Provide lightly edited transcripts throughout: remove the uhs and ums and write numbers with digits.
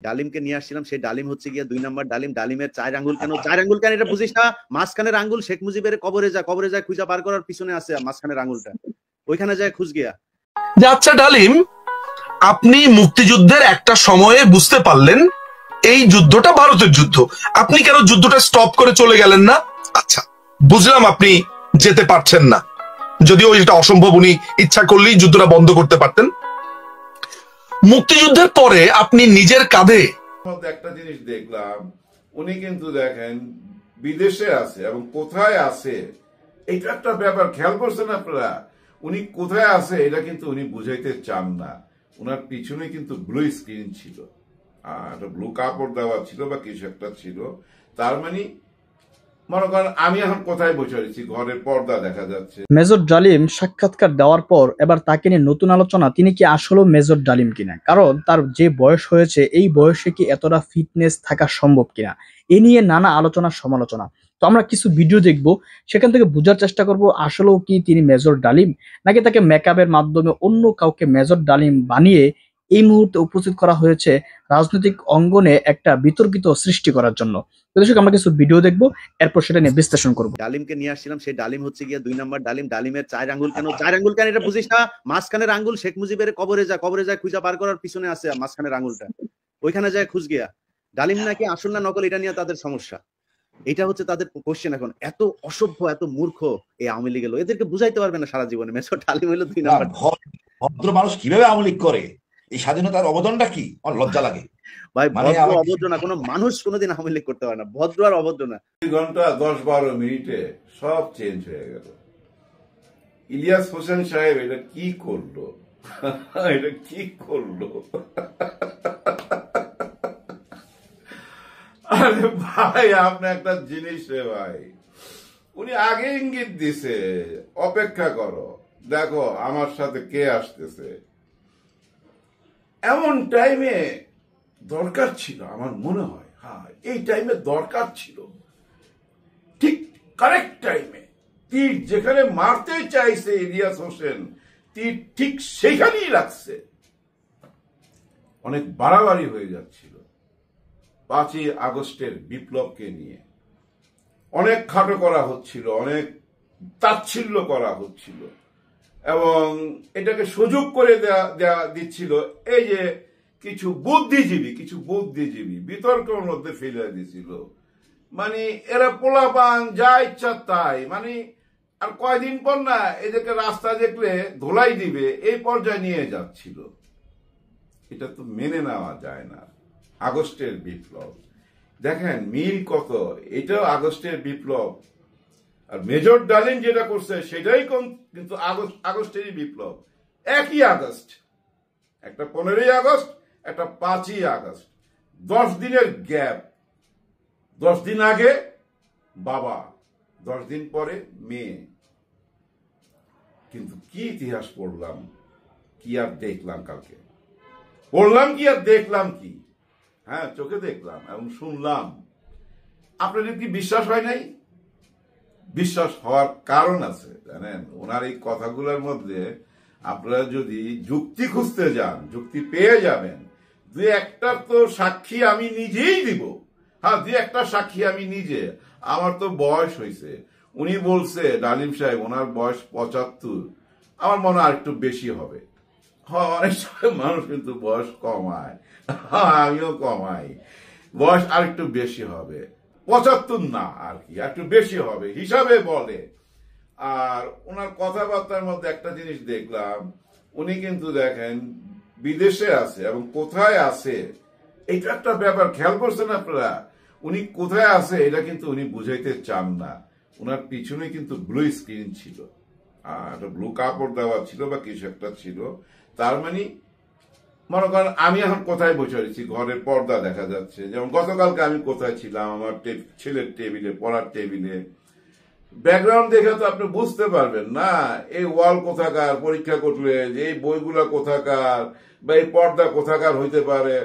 ডালিমকে নিয়ে আসছিলাম, সেই ডালিম হচ্ছে গিয়া 2 নাম্বার ডালিম। ডালিমের 4 আঙ্গুল কেন 4 আঙ্গুল কেন এটা বুঝিস না? মাঝখানের আঙ্গুল শেখ মুজিবের কবরে যায় খুঁজা বার করার পিছনে আছে মাঝখানের আঙ্গুলটা, ওইখানে যায় খুঁজ গিয়া। যে আচ্ছা ডালিম, আপনি মুক্তিযুদ্ধের একটা সময়ে বুঝতে পারলেন এই যুদ্ধটা ভারতের যুদ্ধ, আপনি কেন যুদ্ধটা স্টপ করে চলে গেলেন না? আচ্ছা, বুঝলাম আপনি যেতে পারছেন না, যদিও এটা অসম্ভব, উনি ইচ্ছা করলেই যুদ্ধটা বন্ধ করতে পারতেন। মুক্তিযুদ্ধের পরে আপনি নিজের কাঁধে একটা জিনিস দেখলাম, উনি কিন্তু দেখেন বিদেশে আছে এবং কোথায় আছে এটা একটা ব্যাপার খেয়াল করছেন আপনারা। উনি কোথায় আছে এটা কিন্তু উনি বুঝাইতে চান না। উনার পিছনে কিন্তু ব্লু স্ক্রিন ছিল, আর ব্লু কাপড় দেওয়া ছিল বা কিছু একটা ছিল। তার মানে মনে করেন আমি এখন কোথায় বসে রয়েছি, ঘরের পর্দা দেখা যাচ্ছে। মেজর ডালিম সাক্ষাৎকার দেওয়ার পর এবার তাকে নিয়ে নতুন আলোচনা, তিনি কি আসলে মেজর ডালিম কিনা, কারণ তার যে বয়স হয়েছে এই বয়সে কি এতটা ফিটনেস থাকা সম্ভব কিনা, এ নিয়ে নানা আলোচনা সমালোচনা। তো আমরা কিছু ভিডিও দেখব, সেখান থেকে বোঝার চেষ্টা করব আসলেও কি তিনি মেজর ডালিম, নাকি তাকে মেকআপের মাধ্যমে অন্য কাউকে মেজর ডালিম বানিয়ে এই মুহূর্তে উপস্থিত করা হয়েছে রাজনৈতিক অঙ্গনে একটা বিতর্কিত সৃষ্টি করার জন্য। দর্শক, আমরা কিছু ভিডিও দেখবো, এরপর সেটা নিয়ে বিশ্লেষণ করবো। ডালিমকে নিয়ে আসছিলাম, সেই ডালিম হচ্ছে গিয়া 2 নাম্বার ডালিম। ডালিমের 4 আঙ্গুল কেন 4 আঙ্গুল কেন এটা বুঝিস না? মাঝখানের আঙ্গুল শেখ মুজিবের কবরে যায় খুঁজা বার করার পিছনে আছে মাঝখানের আঙ্গুলটা, ওইখানে যায় খুঁজ গিয়া। ডালিম নাকি আসল না নকল, এটা নিয়ে তাদের সমস্যা। এটা হচ্ছে তাদের কোশ্চেন। এখন এত অসভ্য এত মূর্খ এই আওয়ামী লীগের লোক, এদেরকে বুঝাইতে পারবে না সারা জীবনে। মেজর ডালিম হলো 2 নাম্বার। ভদ্র মানুষ কিভাবে আওয়ামী লীগ করে, এই স্বাধীনতার অবদানটা কি? আমার লজ্জা লাগে ভাই। ভদ্র অভদ্র না, কোনো মানুষ কোনোদিন আওয়ামী লীগ করতে পারে না। ভদ্র আর অভদ্র না। 2 ঘন্টা 10-12 মিনিটে সব চেঞ্জ হয়ে গেল। ইলিয়াস হোসেন সাহেব এটা কি করলো? এটা কি করলো? আরে ভাই, আপনি একটা জিনিস রে ভাই, উনি আগে ইঙ্গিত দিছে অপেক্ষা করো, দেখো আমার সাথে কে আসতেছে। এমন টাইমে দরকার ছিল, আমার মনে হয়, হ্যাঁ এই টাইমে দরকার ছিল, ঠিক কারেক্ট টাইমে তীর যেখানে মারতে চাইছে ইলিয়াস হোসেন, তীর ঠিক সেখানেই লাগছে। অনেক বাড়াবাড়ি হয়ে যাচ্ছিল 5ই আগস্টের বিপ্লবকে নিয়ে, অনেক খাটো করা হচ্ছিল, অনেক তাচ্ছিল্য করা হচ্ছিল, এবং এটাকে সুযোগ করে দিচ্ছিল এই যে কিছু বুদ্ধিজীবী বিতর্কের মধ্যে ফেলে দিছিল। মানে এরা পোলাপান যা ইচ্ছা তাই, মানে আর কয়দিন পর না এদেরকে রাস্তা দেখলে ধোলাই দিবে, এই পর্যায়ে নিয়ে যাচ্ছিল। এটা তো মেনে নেওয়া যায় না। আগস্টের বিপ্লব দেখেন মিল কত, এটাও আগস্টের বিপ্লব, আর মেজর ডালিম যেটা করছে সেটাই কিন্তু আগস্টেরই বিপ্লব। একই আগস্ট, একটা 15ই আগস্ট, একটা 5ই আগস্ট, 10 দিনের গ্যাপ। 10 দিন আগে বাবা, 10 দিন পরে মেয়ে। কিন্তু কি ইতিহাস পড়লাম, কি আর দেখলাম, কালকে পড়লাম কি আর দেখলাম কি, হ্যাঁ চোখে দেখলাম এবং শুনলাম। আপনাদের কি বিশ্বাস হয় নাই? বিশ্বাস হওয়ার কারণ আছে জানেন, ওনার এই কথাগুলোর মধ্যে আপনারা যদি যুক্তি খুঁজতে যান, যুক্তি পেয়ে যাবেন। 2-1টা তো সাক্ষী আমি নিজেই দিব, হ্যাঁ 2-1টা সাক্ষী আমি নিজে। আমার তো বয়স হয়েছে, উনি বলছে ডালিম সাহেব ওনার বয়স 75, আমার মনে হয় আরেকটু বেশি হবে। হ্যাঁ অনেক সময় মানুষ কিন্তু বয়স কমায়, হ্যাঁ আমিও কমাই, বয়স আরেকটু বেশি হবে, 75 না আর কি, একটু বেশি হবে হিসাবে বলে। আর ওনার কথাবার্তার মধ্যে একটা জিনিস দেখলাম, উনি কিন্তু দেখেন বিদেশে আছে এবং কোথায় আছে এটা একটা ব্যাপার খেয়াল করছেন আপনারা। উনি কোথায় আছে এটা কিন্তু উনি বুঝাইতে চান না। ওনার পিছনে কিন্তু ব্লু স্ক্রিন ছিল, আর ব্লু কাপড় দেওয়া ছিল বা কিছু একটা ছিল। তার মানে মনে করেন আমি এখন কোথায় বসে রয়েছি, ঘরের পর্দা দেখা যাচ্ছে। যেমন গতকালকে আমি কোথায় ছিলাম, আমার ছেলের টেবিলে, পড়ার টেবিলে। ব্যাকগ্রাউন্ড দেখে তো আপনি বুঝতে পারবেন না এই ওয়াল কোথাকার, পরীক্ষা করলে যে এই বইগুলা কোথাকার বা এই পর্দা কোথাকার হইতে পারে,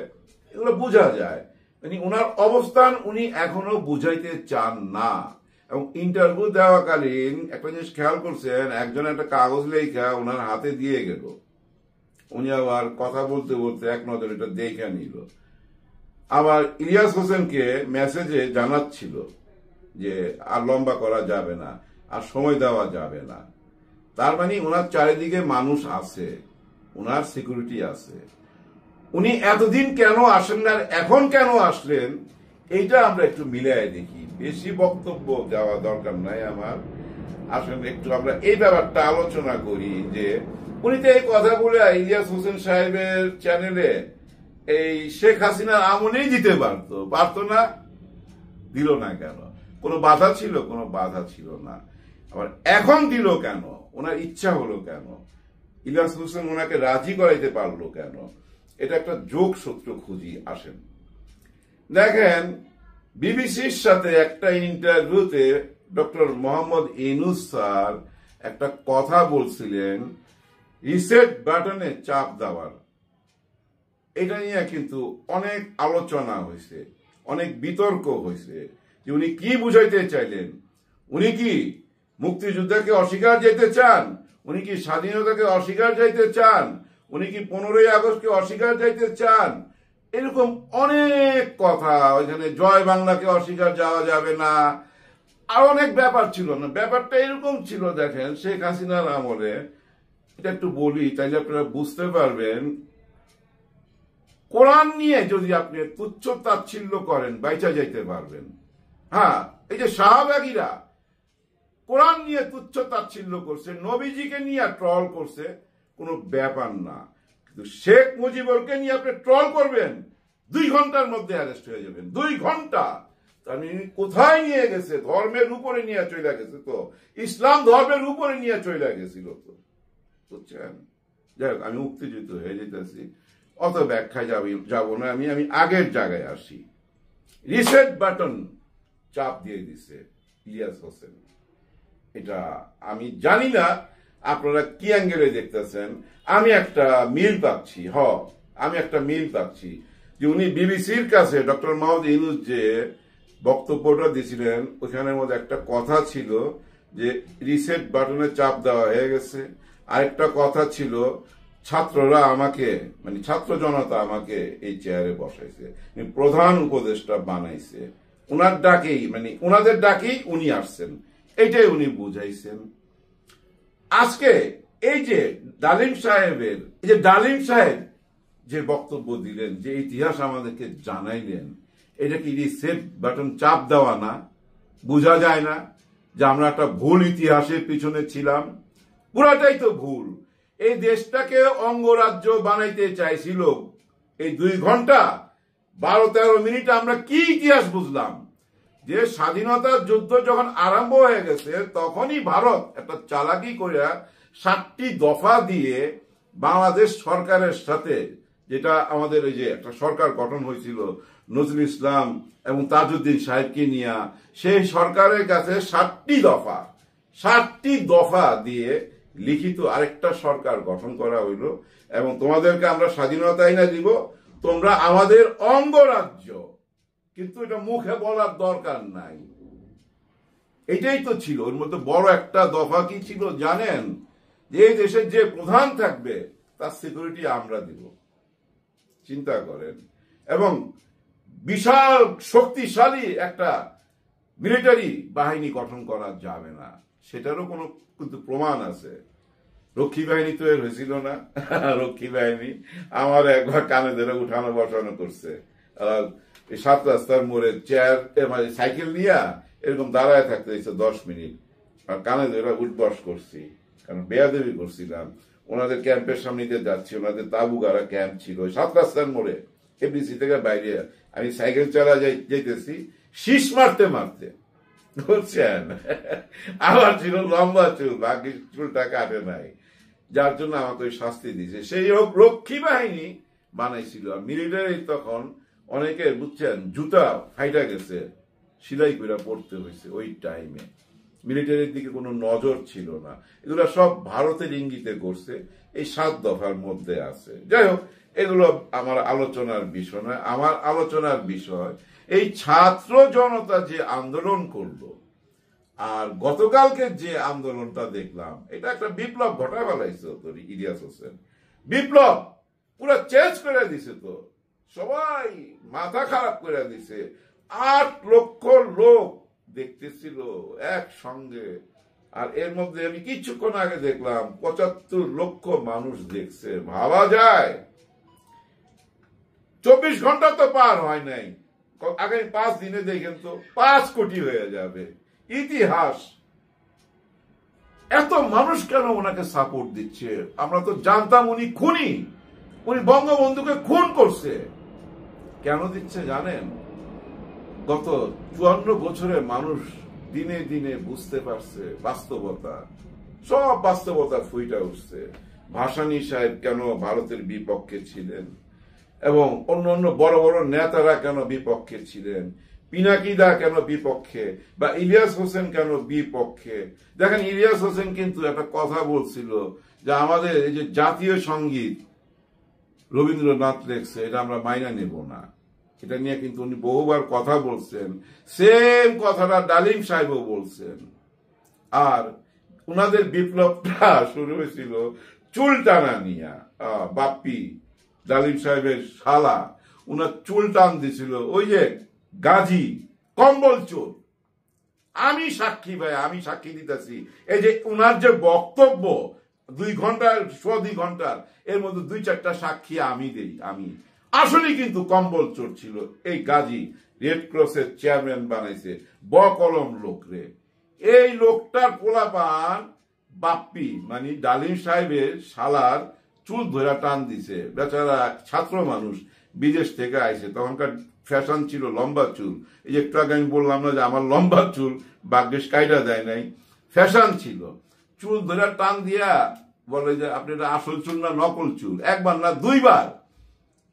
এগুলো বোঝা যায়। মানে ওনার অবস্থান উনি এখনো বুঝাইতে চান না। এবং ইন্টারভিউ দেওয়াকালীন একটা জিনিস খেয়াল করছেন, একজন একটা কাগজ লেখা ওনার হাতে দিয়ে গেল, উনি আবার কথা বলতে বলতে এক নজর এটা দেখে নিল। আবার ইলিয়াস হোসেনকে মেসেজে জানাচ্ছিল যে আর লম্বা করা যাবে না, আর সময় দেওয়া যাবে না। তার মানে ওনার চারিদিকে মানুষ আছে, ওনার সিকিউরিটি আছে। উনি এতদিন কেন আসেন না, এখন কেন আসলেন, এইটা আমরা একটু মিলাই দেখি। বেশি বক্তব্য দেওয়া দরকার নাই আমার। আসলে একটু আমরা এই ব্যাপারটা আলোচনা করি যে উনি তো এই কথাগুলো ইলিয়াস হোসেন সাহেবের চ্যানেলে এই শেখ হাসিনার আমলেই দিতে পারতো না, দিল না কেন? কোনো বাধা ছিল? কোনো বাধা ছিল না। আবার এখন দিল কেন? ওনার ইচ্ছা হলো কেন? ইলিয়াস হোসেন ওনাকে রাজি করাইতে পারলো কেন? এটা একটা যোগসূত্র খুঁজি। আসেন দেখেন, বিবিসির সাথে একটা ইন্টারভিউতে ডক্টর মোহাম্মদ ইউনূস স্যার একটা কথা বলছিলেন রিসেট বাটনে চাপ দেওয়ার। এটা নিয়ে কিন্তু অনেক আলোচনা হয়েছে, অনেক বিতর্ক হয়েছে যে উনি কি বুঝাইতে চাইলেন। উনি কি মুক্তিযুদ্ধকে অস্বীকার যেতে চান? উনি কি স্বাধীনতাকে অস্বীকার যাইতে চান? উনি কি 15ই আগস্টকে অস্বীকার যাইতে চান? এরকম অনেক কথা। ওইখানে জয় বাংলাকে অস্বীকার যাওয়া যাবে না, আর অনেক ব্যাপার ছিল না। ব্যাপারটা এরকম ছিল, দেখেন শেখ হাসিনার আমলে, এটা একটু বলি তাইলে আপনারা বুঝতে পারবেন। কোরআন নিয়ে যদি আপনি তুচ্ছ তাচ্ছিল্য করেন বাইচা যাইতে পারবেন। হ্যাঁ, এই যে শাহবাগীরা কোরআন নিয়ে তুচ্ছ তাচ্ছিল্য করছে, নবীজিকে নিয়ে ট্রল করছে, কোনো ব্যাপার না। কিন্তু শেখ মুজিবুরকে নিয়ে আপনি ট্রল করবেন, 2 ঘন্টার মধ্যে অ্যারেস্ট হয়ে যাবেন। 2 ঘন্টা। তার মানে কোথায় নিয়ে গেছে? ধর্মের উপরে নিয়ে চলে গেছে তো, ইসলাম ধর্মের উপরে নিয়ে চলে গেছিল তো, বুঝছেন? যাই হোক, আমি মুক্তিযুদ্ধ হয়ে যেতেছি, অত ব্যাখ্যায় যাব না। আমি আগের জায়গায় আসি। রিসেট বাটন চাপ দিয়ে দিছে ইলিয়াস হোসেন। এটা আমি জানি না আপনারা কি অ্যাঙ্গেলে দেখতেছেন। আমি একটা মিল পাচ্ছি, আমি একটা মিল পাচ্ছি যে উনি বিবিসির কাছে ডক্টর মোহাম্মদ ইউনূস যে বক্তব্যটা দিয়েছিলেন, ওখানের মধ্যে একটা কথা ছিল যে রিসেট বাটনে চাপ দেওয়া হয়ে গেছে। আরেকটা কথা ছিল ছাত্ররা আমাকে, মানে ছাত্র জনতা আমাকে এই চেয়ারে বসাইছে, প্রধান উপদেষ্টা বানাইছে। ওনার ডাকেই, মানে ওনাদের ডাকেই উনি আসছেন, এইটাই উনি বুঝাইছেন। আজকে এই যে ডালিম সাহেবের, এই যে ডালিম সাহেব যে বক্তব্য দিলেন, যে ইতিহাস আমাদেরকে জানাইলেন, এটা কি রিসেট বাটন চাপ দেওয়া না? বোঝা যায় না যে আমরা একটা ভুল ইতিহাসের পিছনে ছিলাম? পুরাটাই তো ভুল। এই দেশটাকে অঙ্গরাজ্য বানাইতে চাইছিল। এই 2 ঘন্টা 12-13 মিনিট আমরা কি ইতিহাস বুঝলাম? যে স্বাধীনতার যুদ্ধ যখন আরম্ভ হয়ে গেছে, তখনই ভারত একটা চালাকি করে 7টি দফা দিয়ে বাংলাদেশ সরকারের সাথে, যেটা আমাদের এই যে একটা সরকার গঠন হয়েছিল নজরুল ইসলাম এবং তাজউদ্দিন সাহেবকে নিয়ে, সেই সরকারের কাছে 7টি দফা দিয়ে লিখিত আরেকটা সরকার গঠন করা হইল এবং তোমাদেরকে আমরা স্বাধীনতা এনে দিব, তোমরা আমাদের অঙ্গরাজ্য। কিন্তু এটা মুখে বলার দরকার নাই, এটাই তো ছিল। ওর মধ্যে বড় একটা দফা কি ছিল জানেন? যে এই দেশের যে প্রধান থাকবে তার সিকিউরিটি আমরা দিব। চিন্তা করেন। এবং বিশাল শক্তিশালী একটা মিলিটারি বাহিনী গঠন করা যাবে না, সেটারও কোনো কিন্তু প্রমাণ আছে। রক্ষী বাহিনী তো এর হয়েছিল না? রক্ষী বাহিনী আমার একবার কানে ধরে উঠানো বসানো করছে, 7 রাস্তার মোড়ে চেয়ার, মানে সাইকেল নিয়ে এরকম দাঁড়ায় থাকতে দিচ্ছে 10 মিনিট, আর কানে ধরে উঠবস করছি, কারণ বেয়াদবি করছিলাম। ওনাদের ক্যাম্পের সামনে দিয়ে যাচ্ছি, ওনাদের তাবু গাড়া ক্যাম্প ছিল 7 রাস্তার মোড়ে, এবিসি থেকে বাইরে। আমি সাইকেল চালা যাইতেছি, শীষ মারতে মারতে, বুঝছেন? আমার ছিল লম্বা চুল, বাকি চুলটা কাটে নাই, যার জন্য আমাকে ওই শাস্তি দিয়েছে। সেই রক্ষী বাহিনী বানাইছিল। আর মিলিটারি তখন অনেকে, বুঝছেন, জুতা ফাইটা গেছে, সিলাই করে পড়তে হয়েছে ওই টাইমে। মিলিটারির দিকে কোনো নজর ছিল না। এগুলো সব ভারতের ইঙ্গিতে করছে, এই 7 দফার মধ্যে আছে। যাই হোক, এগুলো আমার আলোচনার বিষয় নয়। আমার আলোচনার বিষয় এই ছাত্র জনতা যে আন্দোলন করলো, আর গতকালকে যে আন্দোলনটা দেখলাম, এটা একটা বিপ্লব ঘটায় ফেলাইছে তো ইলিয়াস হোসেন। বিপ্লব পুরো চেঞ্জ করে দিছে তো। সবাই মাথা খারাপ করে দিছে। 8 লক্ষ লোক দেখতেছিল একসঙ্গে, আর এর মধ্যে আমি কিছুক্ষণ আগে দেখলাম 75 লক্ষ মানুষ দেখছে। ভাবা যায় 24 ঘন্টা তো পার হয় নাই, আগামী 5 দিনে দেখেন তো 5 কোটি হয়ে যাবে। ইতিহাস। এত মানুষ কেন ওনাকে সাপোর্ট দিচ্ছে? আমরা তো জানতাম উনি খুনি, উনি বঙ্গবন্ধুকে খুন করছে। কেন দিচ্ছে জানেন? গত 54 বছরে মানুষ দিনে দিনে বুঝতে পারছে বাস্তবতা, সব বাস্তবতা ফুইটা উঠছে। ভাসানী সাহেব কেন ভারতের বিপক্ষে ছিলেন এবং অন্য বড় বড় নেতারা কেন বিপক্ষে ছিলেন, পিনাকিদা কেন বিপক্ষে, বা ইলিয়াস হোসেন কেন বিপক্ষে। দেখেন, ইলিয়াস হোসেন কিন্তু একটা কথা বলছিল যে আমাদের এই যে জাতীয় সঙ্গীত রবীন্দ্রনাথ লেখছে, এটা আমরা মাইনা নেব না। এটা নিয়ে কিন্তু উনি বহুবার কথা বলছেন। সেম কথাটা ডালিম সাহেবও বলছেন। আর উনাদের বিপ্লবটা শুরু হয়েছিল চুল টানা নিয়া। বাপ্পি ডালিম সাহেবের শালা, উনার চুল টান দিছিল ওই যে গাজী কম্বল চোর। আমি সাক্ষী ভাই, আমি সাক্ষী দিতেছি। এই যে উনার যে বক্তব্য 2 ঘন্টার 2 ঘন্টার, এর মধ্যে 2-4টা সাক্ষী আমি দেই। আমি আসলে কিন্তু কম্বল চোর ছিল এই গাজী। রেড ক্রসের চেয়ারম্যান বানাইছে বকলম লোক রে। এই লোকটার পোলাপান বাপ্পি মানে ডালিম সাহেবের শালার চুল ধরা টান দিছে। বেচারা ছাত্র মানুষ, বিদেশ থেকে আইছে, তখনকার ফ্যাশন ছিল লম্বা চুল। এই যে একটু আগে আমি বললাম না যে আমার লম্বা চুল ভাগ্যেশ কাইটা দেয় নাই, ফ্যাশন ছিল। চুল ধরে টান দিয়া বলে যে আপনি এটা আসল চুল না নকল চুল, 1 বার না 2 বার।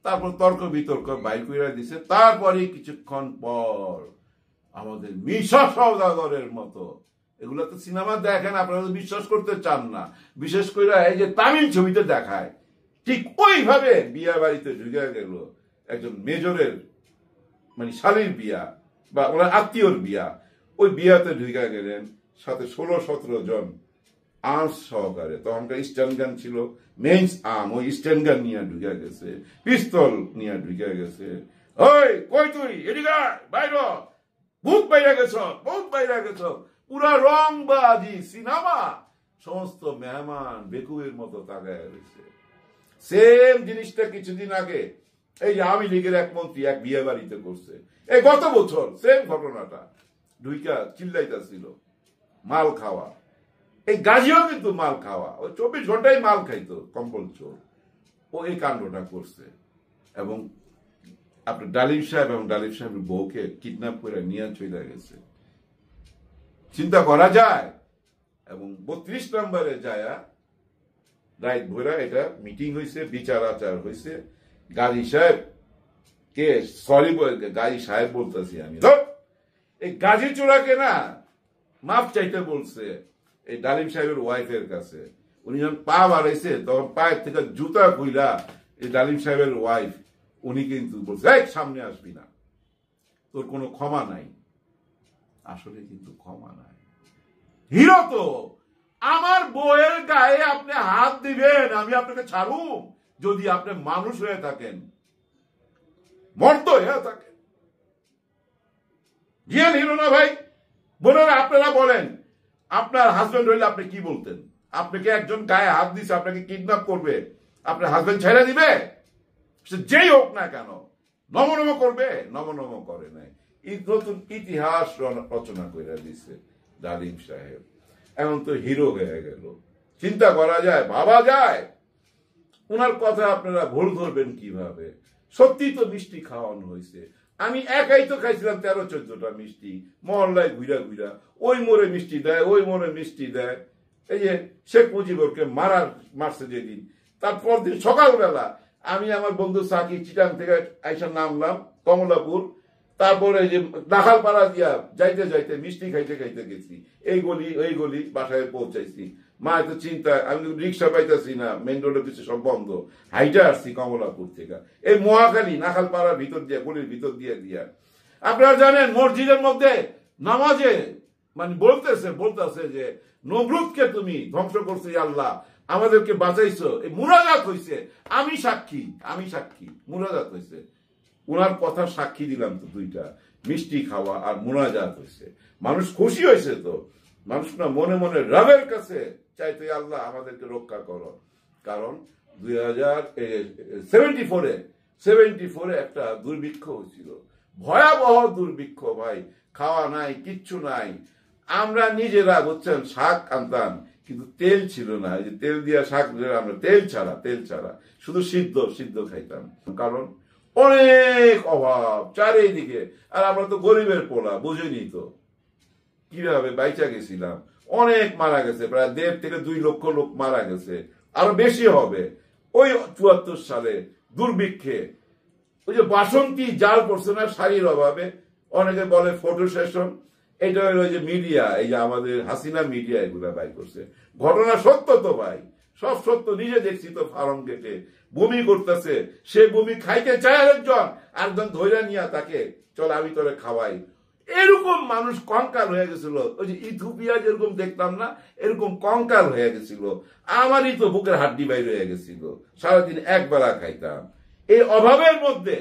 তারপর তর্ক বিতর্ক বাইক করে দিছে। তারপরে কিছুক্ষণ পর আমাদের মিশা সওদাগরের মতো, এগুলো তো সিনেমা দেখেন, আপনারা তো বিশ্বাস করতে চান না, বিশেষ করে এই যে তামিল ছবিতে দেখায়, ঠিক ওইভাবে বিয়া বাড়িতে ঢুকে গেল একজন মেজরের মানে শালীর বিয়া বা ওনার আত্মীয়র বিয়া। ওই বিয়াতে ঢুকে গেলেন সাথে 16-17 জন আর্মস সহকারে। তখনকার স্ট্যান্ড গান ছিল মেইনস আর্ম, ওই স্ট্যান্ড গান নিয়ে ঢুকে গেছে, পিস্তল নিয়ে ঢুকে গেছে। ওই কই তুই এদিকে বাইর, ভূত বাইরে গেছ, ভূত বাইরে গেছ। পুরা রংবাজি সিনেমা। সমস্ত মেহমান বেকুবের মতো তাকায় রয়েছে। সেম জিনিসটা কিছুদিন আগে এই যে আওয়ামী লীগের এক মন্ত্রী এক বিয়ে বাড়িতে করছে, এই গত বছর সেম ঘটনাটা। ঢুইকা চিল্লাইতেছিল মাল খাওয়া। এই গাজীও কিন্তু মাল খাওয়া, ওই 24 ঘন্টায় মাল খাইতো কম্বল চোর। ও এই কাণ্ডটা করছে এবং আপনার ডালিম সাহেব এবং ডালিম সাহেবের বউকে কিডন্যাপ করে নিয়ে চলে গেছে। চিন্তা করা যায়। এবং 32 নম্বরে যায় রাইট ভোরা এটা মিটিং হয়েছে, বিচার আচার হয়েছে। গাজী সাহেব কে সরি গাজী সাহেব বলতেছি আমি, এই গাজী চোরাকে না মাপ চাইতে বলছে এই ডালিম সাহেবের ওয়াইফের কাছে। উনি যখন পা বাড়াইছে তখন পায়ের থেকে জুতা খুইলা এই ডালিম সাহেবের ওয়াইফ উনি কিন্তু বলছে সামনে আসবি না, তোর কোনো ক্ষমা নাই। আসলে কিন্তু ক্ষমা নাই। হিরো তো আমার বউয়ের গায়ে আপনি হাত দিবেন, আমি আপনাকে ছাড়ুম যদি আপনি মানুষ হয়ে থাকেন, মর্দ হয়ে থাকেন। রিয়েল হিরো না ভাই? বোনেরা আপনারা বলেন, আপনার হাজবেন্ড হইলে আপনি কি বলতেন? আপনাকে একজন গায়ে হাত দিছে, আপনাকে কিডন্যাপ করবে, আপনার হাজবেন্ড ছেড়ে দিবে? সে যেই হোক না কেন নমনম করবে? নমনম করে নাই। নতুন ইতিহাস রচনা করে দিছে ডালিম সাহেব। এখন তো হিরো হয়ে গেল। চিন্তা করা যায়, ভাবা যায়। ওনার কথা আপনারা ভুল ধরবেন কিভাবে? সত্যি তো মিষ্টি খাওয়ানো হয়েছে। আমি একাই তো খাইছিলাম 13-14টা মিষ্টি, মহল্লায় ঘুরা ঘুরা। ওই মোড়ে মিষ্টি দেয়, ওই মোড়ে মিষ্টি দেয়। এই যে শেখ মুজিবুরকে মারছে যেদিন, তারপর দিন সকালবেলা আমি আমার বন্ধু সাকি চিটাং থেকে আইসা নামলাম কমলাপুর। তারপরে এই যে নাখালপাড়া দিয়া যাইতে যাইতে মিষ্টি খাইতে খাইতে গেছি, এই গলি ওই গলি, বাসায় পৌঁছাইছি। মা এত চিন্তা, আমি রিক্সা পাইতেছি না, মেন রোডের কিছু সব বন্ধ। হাইটা আসছি কমলাপুর থেকে এই মহাখালী নাখালপাড়ার ভিতর দিয়ে, গলির ভিতর দিয়ে দিয়া। আপনারা জানেন মসজিদের মধ্যে নামাজে মানে বলতেছে যে নমরুদকে তুমি ধ্বংস করছো আল্লাহ, আমাদেরকে বাঁচাইছো। এই মুনাজাত হইছে, আমি সাক্ষী মুনাজাত হইছে। ওনার কথা সাক্ষী দিলাম তো দুইটা, মিষ্টি খাওয়া আর মোনাজাত হয়েছে, মানুষ খুশি হয়েছে তো, মানুষ না মনে মনে রবের কাছে চাইতে আল্লাহ আমাদেরকে রক্ষা করো। কারণ 2074-এ একটা দুর্ভিক্ষ হয়েছিল, ভয়াবহ দুর্ভিক্ষ ভাই, খাওয়া নাই, কিচ্ছু নাই। আমরা নিজেরা বুঝছেন শাক আনতাম, কিন্তু তেল ছিল না, এই যে তেল দিয়া শাক, আমরা তেল ছাড়া শুধু সিদ্ধ খাইতাম, কারণ অনেক অভাব চারিদিকে। আর আমরা তো গরিবের পোলা, বুঝিনি তো কিভাবে বাইচা গেছিলাম। অনেক মারা গেছে, প্রায় 1.5 থেকে 2 লক্ষ লোক মারা গেছে, আরো বেশি হবে ওই 74 সালে দুর্ভিক্ষে। ওই যে বাসন্তী জাল পড়ছে না শাড়ির অভাবে, অনেকে বলে ফটো সেশন, এটা হলো ওই যে মিডিয়া, এই যে আমাদের হাসিনা মিডিয়া এগুলা বাই করছে। ঘটনা সত্য তো ভাই, সব সত্য, নিজে দেখছি তো ফার্ম গেটে বমি করতেছে, সে বমি খাইতে চায় আরেকজন ধৈর্য নিয়ে তাকে চল আমি তোরে খাওয়াই। এরকম মানুষ কঙ্কাল হয়ে গেছিল, ওই যে ইথিওপিয়া যেরকম দেখতাম না, এরকম কঙ্কাল হয়ে গেছিল। আমারই তো বুকের হাড্ডি বাইরে হয়ে গেছিল, সারাদিন একবেলা খাইতাম। এই অভাবের মধ্যে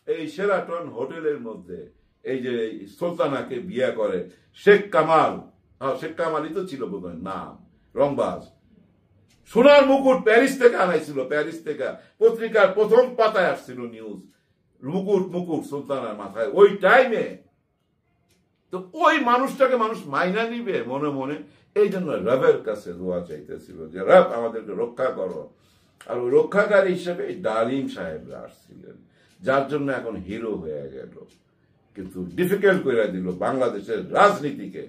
এই শেরাটন হোটেলের মধ্যে এই যে সুলতানাকে বিয়ে করে শেখ কামাল, শেখ কামালই তো ছিল বোধহয় নাম, রংবাজ। সোনার মুকুট প্যারিস থেকে আনাইছিল, প্যারিস থেকে পত্রিকার প্রথম পাতায় আসছিল নিউজ, মুকুট সুলতানার মাথায় ওই টাইমে। তো ওই মানুষটাকে মানুষ মাইনা নিবে মনে মনে, এই জন্য রবের কাছে দোয়া চাইতেছিল যে রব আমাদেরকে রক্ষা করো। আর ওই রক্ষাকারী হিসেবে ডালিম সাহেবরা আসছিলেন, যার জন্য এখন হিরো হয়ে গেল, কিন্তু ডিফিকাল্ট করে দিল বাংলাদেশের রাজনীতিকে,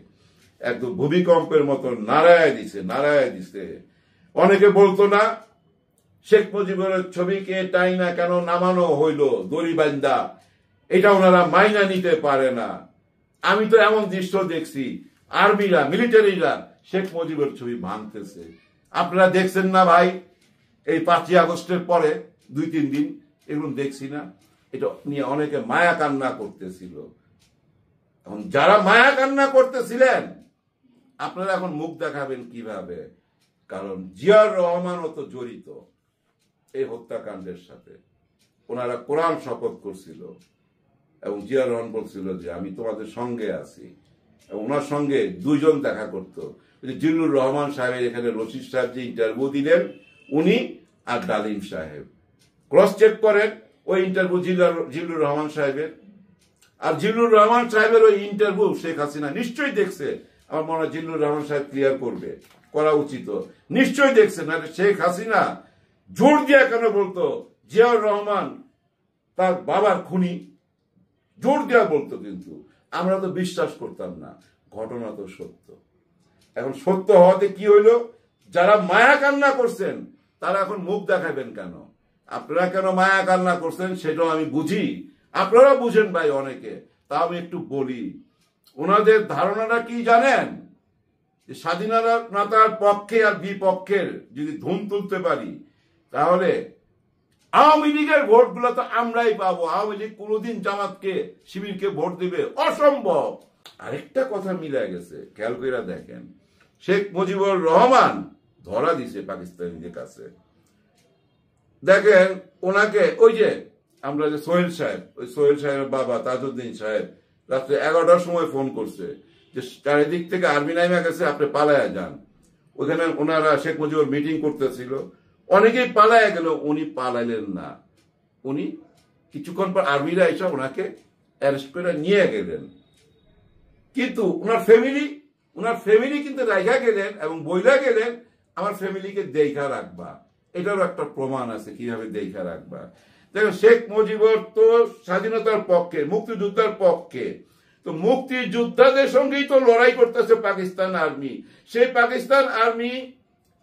একদম ভূমিকম্পের মতো নাড়ায় দিছে। অনেকে বলতো না শেখ মুজিবের ছবিকে টাইনা কেন নামানো হইল দড়িবান্ধা, এটা ওনারা মাইনা নিতে পারে না। আমি তো এমন দৃশ্য দেখছি, আর্মিরা, মিলিটারিরা শেখ মুজিবের ছবি ভাঙতেছে। আপনারা দেখছেন না ভাই, এই 5ই আগস্টের পরে 2-3 দিন এগুলো দেখছি না, এটা নিয়ে অনেকে মায়া কান্না করতেছিল। এখন যারা মায়া কান্না করতেছিলেন, আপনারা এখন মুখ দেখাবেন কিভাবে? কারণ জিয়াউর রহমানও তো জড়িত এই হত্যাকাণ্ডের সাথে। ওনারা কোরআন শপথ করছিল এবং জিয়াউর রহমান বলছিল যে আমি তোমাদের সঙ্গে আছি, এবং ওনার সঙ্গে 2 জন দেখা করত, জিল্লুর রহমান সাহেবের এখানে রশিদ সাহেব যে ইন্টারভিউ দিলেন উনি, আর ডালিম সাহেব। ক্রস চেক করেন ওই ইন্টারভিউ জিল্লুর রহমান সাহেবের, আর জিল্লুর রহমান সাহেবের ওই ইন্টারভিউ শেখ হাসিনা নিশ্চয়ই দেখছে। আমার মনে হয় জিল্লুর রহমান সাহেব ক্লিয়ার করা উচিত, নিশ্চয়ই দেখছে। না শেখ হাসিনা জোর দিয়ে কেন বলতো জিয়াউর রহমান তার বাবার খুনি, জোর দেওয়া বলতো, কিন্তু আমরা তো বিশ্বাস করতাম না। ঘটনা তো সত্য। এখন সত্য হওয়াতে কি হইলো, যারা মায়া কান্না করছেন তারা এখন মুখ দেখাবেন কেন? আপনারা কেন মায়া কান্না করছেন সেটাও আমি বুঝি, আপনারা বুঝেন ভাই অনেকে, তা আমি একটু বলি। ওনাদের ধারণাটা কি জানেন? স্বাধীনতার পক্ষে আর বিপক্ষের যদি ধুম তুলতে পারি, তাহলে আওয়ামী লীগের ভোটগুলো তো আমরাই পাবো। আওয়ামী লীগ কোনোদিন জামাতকে, শিবিরকে ভোট দিবে, অসম্ভব। আরেকটা কথা মিলে গেছে, খেয়াল করে দেখেন, শেখ মুজিবুর রহমান ধরা দিছে পাকিস্তানিদের কাছে। দেখেন ওনাকে, ওই যে আমরা যে সোহেল সাহেব, ওই সোহেল সাহেবের বাবা তাজউদ্দিন সাহেব রাত্রে 11টার সময় ফোন করছে যে চারিদিক থেকে আর্মি নাইমা গেছে, আপনি পালায়া যান। ওখানে ওনারা শেখ মুজিবুর মিটিং করতেছিল, অনেকেই পালায়া গেল, উনি পালাইলেন না। উনি কিছুক্ষণ পর আর্মিরা এসে ওনাকে অ্যারেস্ট করে নিয়ে গেলেন, কিন্তু ওনার ফ্যামিলি কিন্তু রাইখা গেলেন এবং বইলা গেলেন আমার ফ্যামিলিকে দেখা রাখবা। এটারও একটা প্রমাণ আছে কিভাবে দেখা রাখবা। দেখো শেখ মুজিবুর তো স্বাধীনতার পক্ষে, মুক্তিযোদ্ধার পক্ষে, তো মুক্তিযোদ্ধাদের সঙ্গেই তো লড়াই করতেছে পাকিস্তান আর্মি। সেই পাকিস্তান আর্মি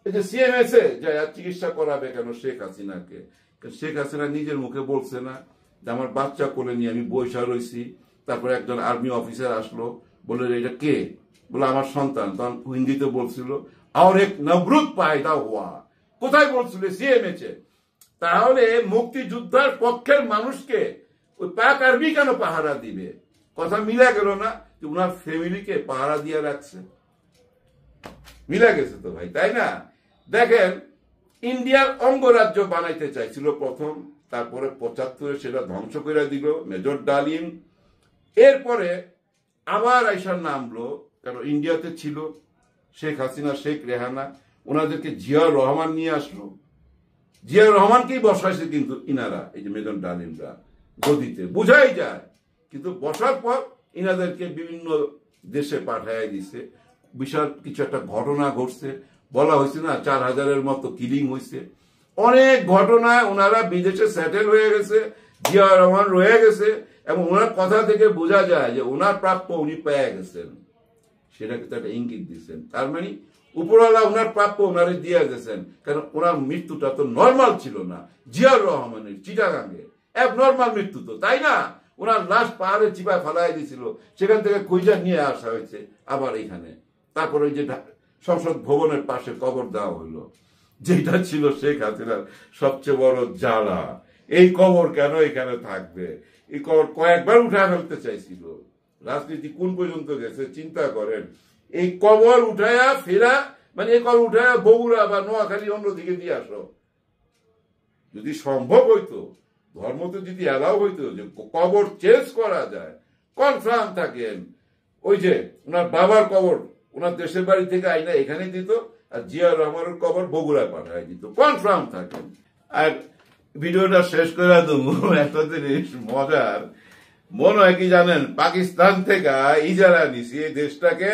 যে সিএমএসে যায় চিকিৎসা করাবে কেন শেখ হাসিনাকে? শেখ হাসিনা নিজের মুখে বলছে না যে আমার বাচ্চা কোলে নিয়ে আমি বৈশা রয়েছি। তারপরে একজন আর্মি অফিসার আসলো, বললো এটা কে? বলে আমার সন্তান। তখন হিন্দিতে বলছিল আর এক নবরুদ পায়দা হওয়া। কোথায় বলছিল? সিএমএসে। তাহলে মুক্তিযোদ্ধার পক্ষের মানুষকে ওই পাক আর্মি কেন পাহারা দিবে? কথা মিলা গেল না যে উনার ফ্যামিলিকে পাহারা দিয়ে রাখছে। মিলা গেছে তো ভাই, তাই না? দেখেন ইন্ডিয়ার অঙ্গরাজ্য বানাইতে চাইছিল প্রথম, তারপরে 75-এ সেটা ধ্বংস করে দিল মেজর ডালিম। এরপরে আবার আইসার নামলো, কারণ ইন্ডিয়াতে ছিল শেখ হাসিনা, শেখ রেহানা, ওনাদেরকে জিয়াউর রহমান নিয়ে আসলো। জিয়াউর রহমানকেই বসাইছে কিন্তু ইনারা, এই যে মেজর ডালিমরা গদিতে, বোঝাই যায়। কিন্তু বসার পর ইনাদেরকে বিভিন্ন দেশে পাঠায় দিছে। বিশাল কিছু একটা ঘটনা ঘটছে, বলা হয়েছে না 4000-এর মতো কিলিং হয়েছে। অনেক ঘটনায় ওনারা বিদেশে সেটেল হয়ে গেছে, জিয়াউর রহমান রয়ে গেছে, এবং ওনার কথা থেকে বোঝা যায় যে ওনার প্রাপ্য উনি পেয়ে গেছেন। সেটা কিন্তু একটা ইঙ্গিত দিচ্ছেন, তার মানে উপরওয়ালা ওনার প্রাপ্য ওনারে দিয়ে গেছেন। কারণ ওনার মৃত্যুটা তো নর্মাল ছিল না, জিয়াউর রহমানের চিটাগাঙ্গে নর্মাল মৃত্যু তো, তাই না? ওনার লাশ পাহাড়ে চিপায় ফেলাই দিয়েছিল, সেখান থেকে খুঁজা নিয়ে আসা হয়েছে আবার এইখানে। তারপর ওই যে সংসদ ভবনের পাশে কবর দেওয়া হলো, যেটা ছিল শেখ হাসিনার সবচেয়ে বড় জ্বালা। এই কবর কেন এখানে থাকবে? এই কবর কয়েকবার উঠায় ফেলতে চাইছিল। রাজনীতি কোন পর্যন্ত গেছে চিন্তা করেন। এই কবর উঠায়া ফেরা মানে এই কবর উঠায়া বগুড়া বা নোয়াখালী অন্যদিকে দিয়ে আসো। যদি সম্ভব হইতো, ধর্মতে যদি এলাও হইতো যে কবর চেঞ্জ করা যায়, কনফার্ম থাকেন। ওই যে ওনার বাবার কবর ওনার দেশের বাড়ি থেকে আইনা এখানে দিত, আর জিয়াউর রহমানের কবর বগুড়ায় পাঠায় দিত, কনফার্ম থাকেন। আর ভিডিওটা শেষ করে দেবো একটা জিনিস মজার, মনে হয় কি জানেন, পাকিস্তান থেকে ইজারা নিছি এই দেশটাকে,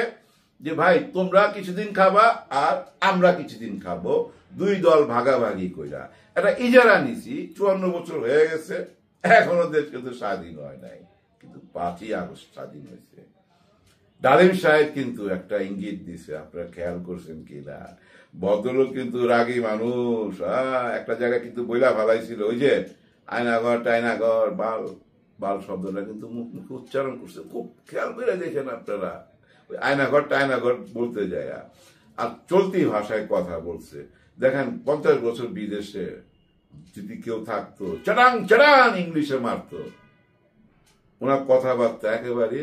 যে ভাই তোমরা কিছুদিন খাবা আর আমরা কিছুদিন খাবো, দুই দল ভাগাভাগি কইরা একটা ইজারা নিছি। 54 বছর হয়ে গেছে, এখনো দেশ কিন্তু স্বাধীন হয় নাই, কিন্তু 5ই আগস্ট স্বাধীন হয়েছে। ডালিম সাহেব কিন্তু একটা ইঙ্গিত দিছে, আপনারা খেয়াল করছেন কিনা? ভদ্রলোক কিন্তু রাগী মানুষ, একটা জায়গায় কিন্তু বইলা ফালাইছিল, ওই যে আয়নাঘর টাইনাঘর, বাল বাল শব্দটা কিন্তু মুখে উচ্চারণ করছে, খুব খেয়াল করে দেখেন আপনারা। ওই আয়নাঘর টাইনাঘর বলতে যায়, আর চলতি ভাষায় কথা বলছে। দেখেন 50 বছর বিদেশে যদি কেউ থাকতো, চটাং চটাং ইংলিশে মারতো। ওনার কথাবার্তা একেবারে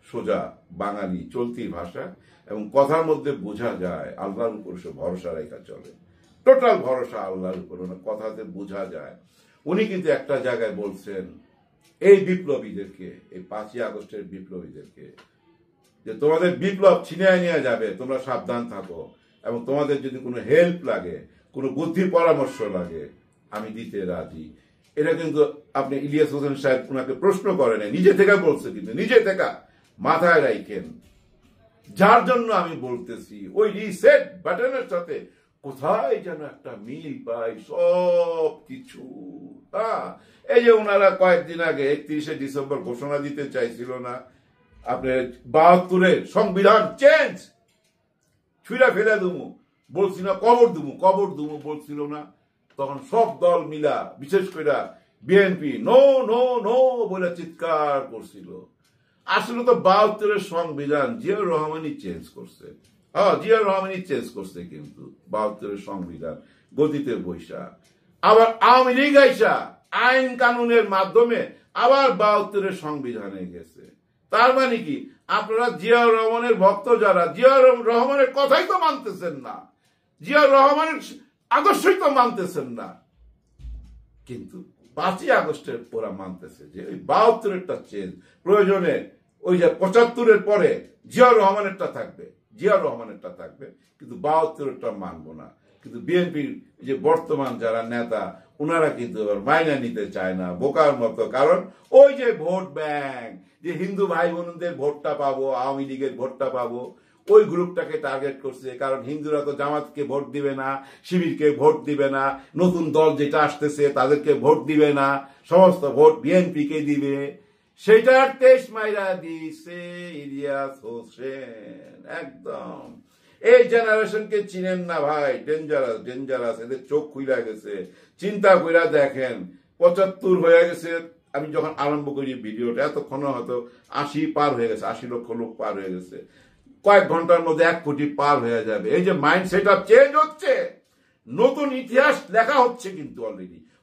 সোজা বাঙালি চলতি ভাষা, এবং কথার মধ্যে বোঝা যায় আল্লাহর উপর সে ভরসা রেখা চলে, টোটাল ভরসা আল্লাহর উপর, ওনার কথাতে বোঝা যায়। উনি কিন্তু একটা জায়গায় বলছেন এই বিপ্লবীদেরকে, এই 5ই আগস্টের বিপ্লবীদেরকে, যে তোমাদের বিপ্লব ছিনিয়ে নিয়ে যাবে, তোমরা সাবধান থাকো, এবং তোমাদের যদি কোনো হেল্প লাগে, কোনো বুদ্ধি পরামর্শ লাগে, আমি দিতে রাজি। এটা কিন্তু আপনি ইলিয়াস হোসেন সাহেব ওনাকে প্রশ্ন করেন, নিজে থেকে বলছে, কিন্তু নিজে থেকে মাথায় রাখেন। যার জন্য আমি বলতেছি ওই রিসেট বাটনের সাথে কোথায় যেন একটা মিল পাই সব কিছু। এই যে ওনারা কয়েকদিন আগে 31শে ডিসেম্বর ঘোষণা দিতে চাইছিল না, আপনার 72-এর সংবিধান চেঞ্জ, ছুঁড়া ফেলে দুমু বলছিল, কবর দুমু বলছিল না, তখন সব দল মিলা, বিশেষ করে বিএনপি নো নো নো বলে চিৎকার করছিল। আসলে তো 72-এর সংবিধান জিয়াউর রহমানই চেঞ্জ করছে। জিয়াউর রহমানই চেঞ্জ করছে, কিন্তু 72-এর সংবিধান গদিতে বৈশা আবার আওয়ামী লীগ আইসা আইন কানুনের মাধ্যমে আবার 72-এর সংবিধানে গেছে। তার মানে কি, আপনারা জিয়াউর রহমানের ভক্ত যারা, জিয়াউর রহমানের কথাই তো মানতেছেন না, জিয়াউর রহমানের আদর্শই তো মানতেছেন না, কিন্তু 5ই আগস্টের ওরা মানতেছে যে ওই 72-এরটা চেঞ্জ প্রয়োজনে, ওই যে 75-এর পরে জিয়াউর রহমানেরটা থাকবে, জিয়াউর রহমানেরটা থাকবে, কিন্তু 72-এরটা মানবো না। কিন্তু বিএনপির যে বর্তমান যারা নেতা, ওনারা কিন্তু মাইনা নিতে চায় না বোকার মতো, কারণ ওই যে ভোট ব্যাংক, যে হিন্দু ভাই বোনদের ভোটটা পাবো, আওয়ামী লীগের ভোটটা পাবো, ওই গ্রুপটাকে টার্গেট করছে। কারণ হিন্দুরা তো জামাতকে ভোট দিবে না, শিবিরকে ভোট দিবে না, নতুন দল যেটা আসতেছে তাদেরকে ভোট দিবে না, সমস্ত ভোট বিএনপিকে দিবে। সেটার টেস্ট মাইরা দিছে ইলিয়াস হোসেন। একদম এই জেনারেশনকে চিনেন না ভাই, ডেঞ্জারাস ডেঞ্জারাস, এদের চোখ খুইলা গেছে। চিন্তা কইরা দেখেন 75 হয়ে গেছে আমি যখন আরম্ভ করি ভিডিওটা, এতক্ষণ হয়তো 80 পার হয়ে গেছে, 80 লক্ষ লোক পার হয়ে গেছে, কয়েক ঘন্টার মধ্যে 1 কোটি পার হয়ে যাবে। এই যে মাইন্ড সেট আপ চেঞ্জ হচ্ছে, নতুন ইতিহাস লেখা হচ্ছে, কিন্তু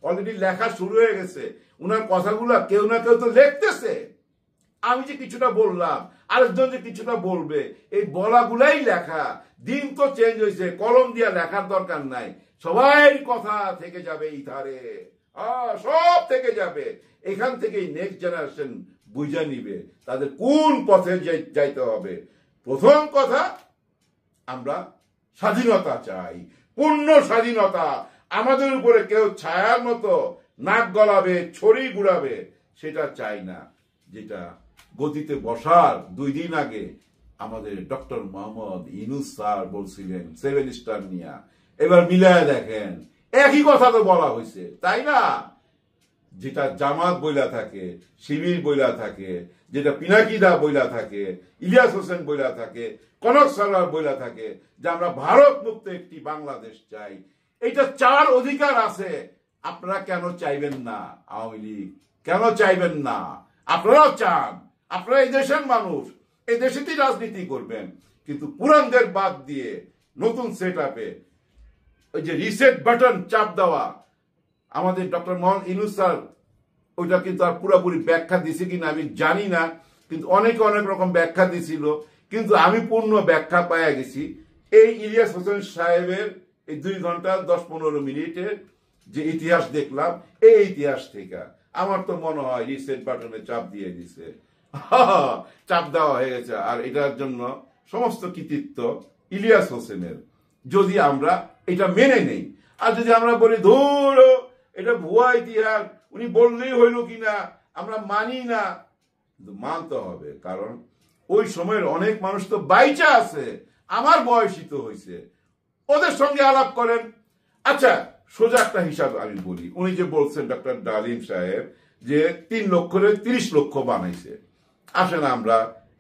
অলরেডি লেখা শুরু হয়ে গেছে। উনার কথাগুলা কেউ না কেউ তো লিখতেছে। আমি যে কিছুটা বললাম, আরেকজন যে কিছুটা বলবে, এই বলাগুলাই লেখা। দিন তো চেঞ্জ হয়েছে, কলম দিয়ে লেখার দরকার নাই, সবাই কথা থেকে যাবে ইথারে। সব থেকে যাবে। এখান থেকেই নেক্সট জেনারেশন বুঝে নিবে তাদের কোন পথে যাইতে হবে। প্রথম কথা, আমরা স্বাধীনতা চাই, পূর্ণ স্বাধীনতা। আমাদের উপরে কেউ ছায়ার মতো নাক গলাবে, ছড়ি ঘুরাবে, সেটা চাই না। যেটা গদিতে বসার 2 দিন আগে আমাদের ডক্টর মোহাম্মদ ইউনূস স্যার বলছিলেন 7 স্টার নিয়া, এবার মিলায় দেখেন একই কথা তো বলা হয়েছে, তাই না? যেটা জামাত বইলা থাকে, শিবির বইলা থাকে, যেটা পিনাকিদা বইলা থাকে, ইলিয়াস হোসেন বইলা থাকে, কনক সরকার বইলা থাকে যে আমরা ভারত মুক্ত একটি বাংলাদেশ চাই। এটা চার অধিকার আছে। আপনারা কেন চাইবেন না? আওয়ামী লীগ কেন চাইবেন না? আপনারাও চান, আপনারা এই দেশের মানুষ, এই দেশেতেই রাজনীতি করবেন, কিন্তু পুরানদের বাদ দিয়ে নতুন সেট আপে ওই যে রিসেট বাটন চাপ দেওয়া, আমাদের ডক্টর মোহাম্মদ ইউনূস স্যার ওইটা কিন্তু আর পুরোপুরি ব্যাখ্যা দিছে কিনা আমি জানি না, কিন্তু অনেকে অনেক রকম ব্যাখ্যা দিছিল, কিন্তু আমি পূর্ণ ব্যাখ্যা পাইয়া গেছি। এই ইলিয়াস হোসেন সাহেবের এই 2 ঘন্টা 10-15 মিনিটের যে ইতিহাস দেখলাম, এই ইতিহাস থেকে আমার তো মনে হয় রিসেট বাটনে চাপ দিয়ে দিছে, চাপ দেওয়া হয়ে গেছে। আর এটার জন্য সমস্ত কৃতিত্ব ইলিয়াস হোসেনের। যদি আমরা এটা মেনে নেই, আর যদি আমরা বলি ধরো এটা ভুয়া ইতিহাস, উনি বললেই হইল কিনা, আমরা মানি না, কিন্তু মানতে হবে। কারণ ওই সময়ের অনেক মানুষ তো বাইচা আছে, আমার বয়সী তো হয়েছে, ওদের সঙ্গে আলাপ করেন। আচ্ছা, সোজা একটা হিসাব আমি বলি। উনি যে বলছেন ডক্টর ডালিম সাহেব যে 3 লক্ষের 30 লক্ষ বানাইছে। আসেন আমরা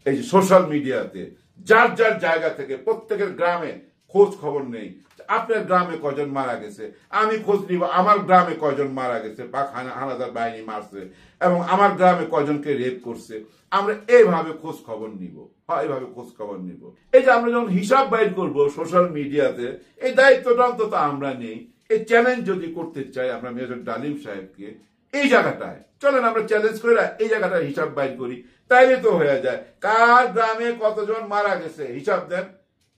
এই যে সোশ্যাল মিডিয়াতে যার যার জায়গা থেকে প্রত্যেকের গ্রামে খোঁজ খবর নেই। আপনার গ্রামে কয়জন মারা গেছে, আমি খোঁজ নিব আমার গ্রামে কয়জন মারা গেছে, পাক হানাদার বাহিনী মারছে, এবং আমার গ্রামে কয়জনকে রেপ করছে। আমরা এইভাবে খোঁজ খবর নিব, এইভাবে খোঁজ খবর নিব। এই যে আমরা যখন হিসাব বাইর করবো সোশ্যাল মিডিয়াতে, এই দায়িত্বটা অন্তত আমরা নেই। এই চ্যালেঞ্জ যদি করতে চাই আমরা মেজর ডালিম সাহেবকে, এই জায়গাটায় চলেন আমরা চ্যালেঞ্জ করে এই জায়গাটায় হিসাব বাইর করি, তাইলে তো হয়ে যায় কার গ্রামে কতজন মারা গেছে হিসাব দেন,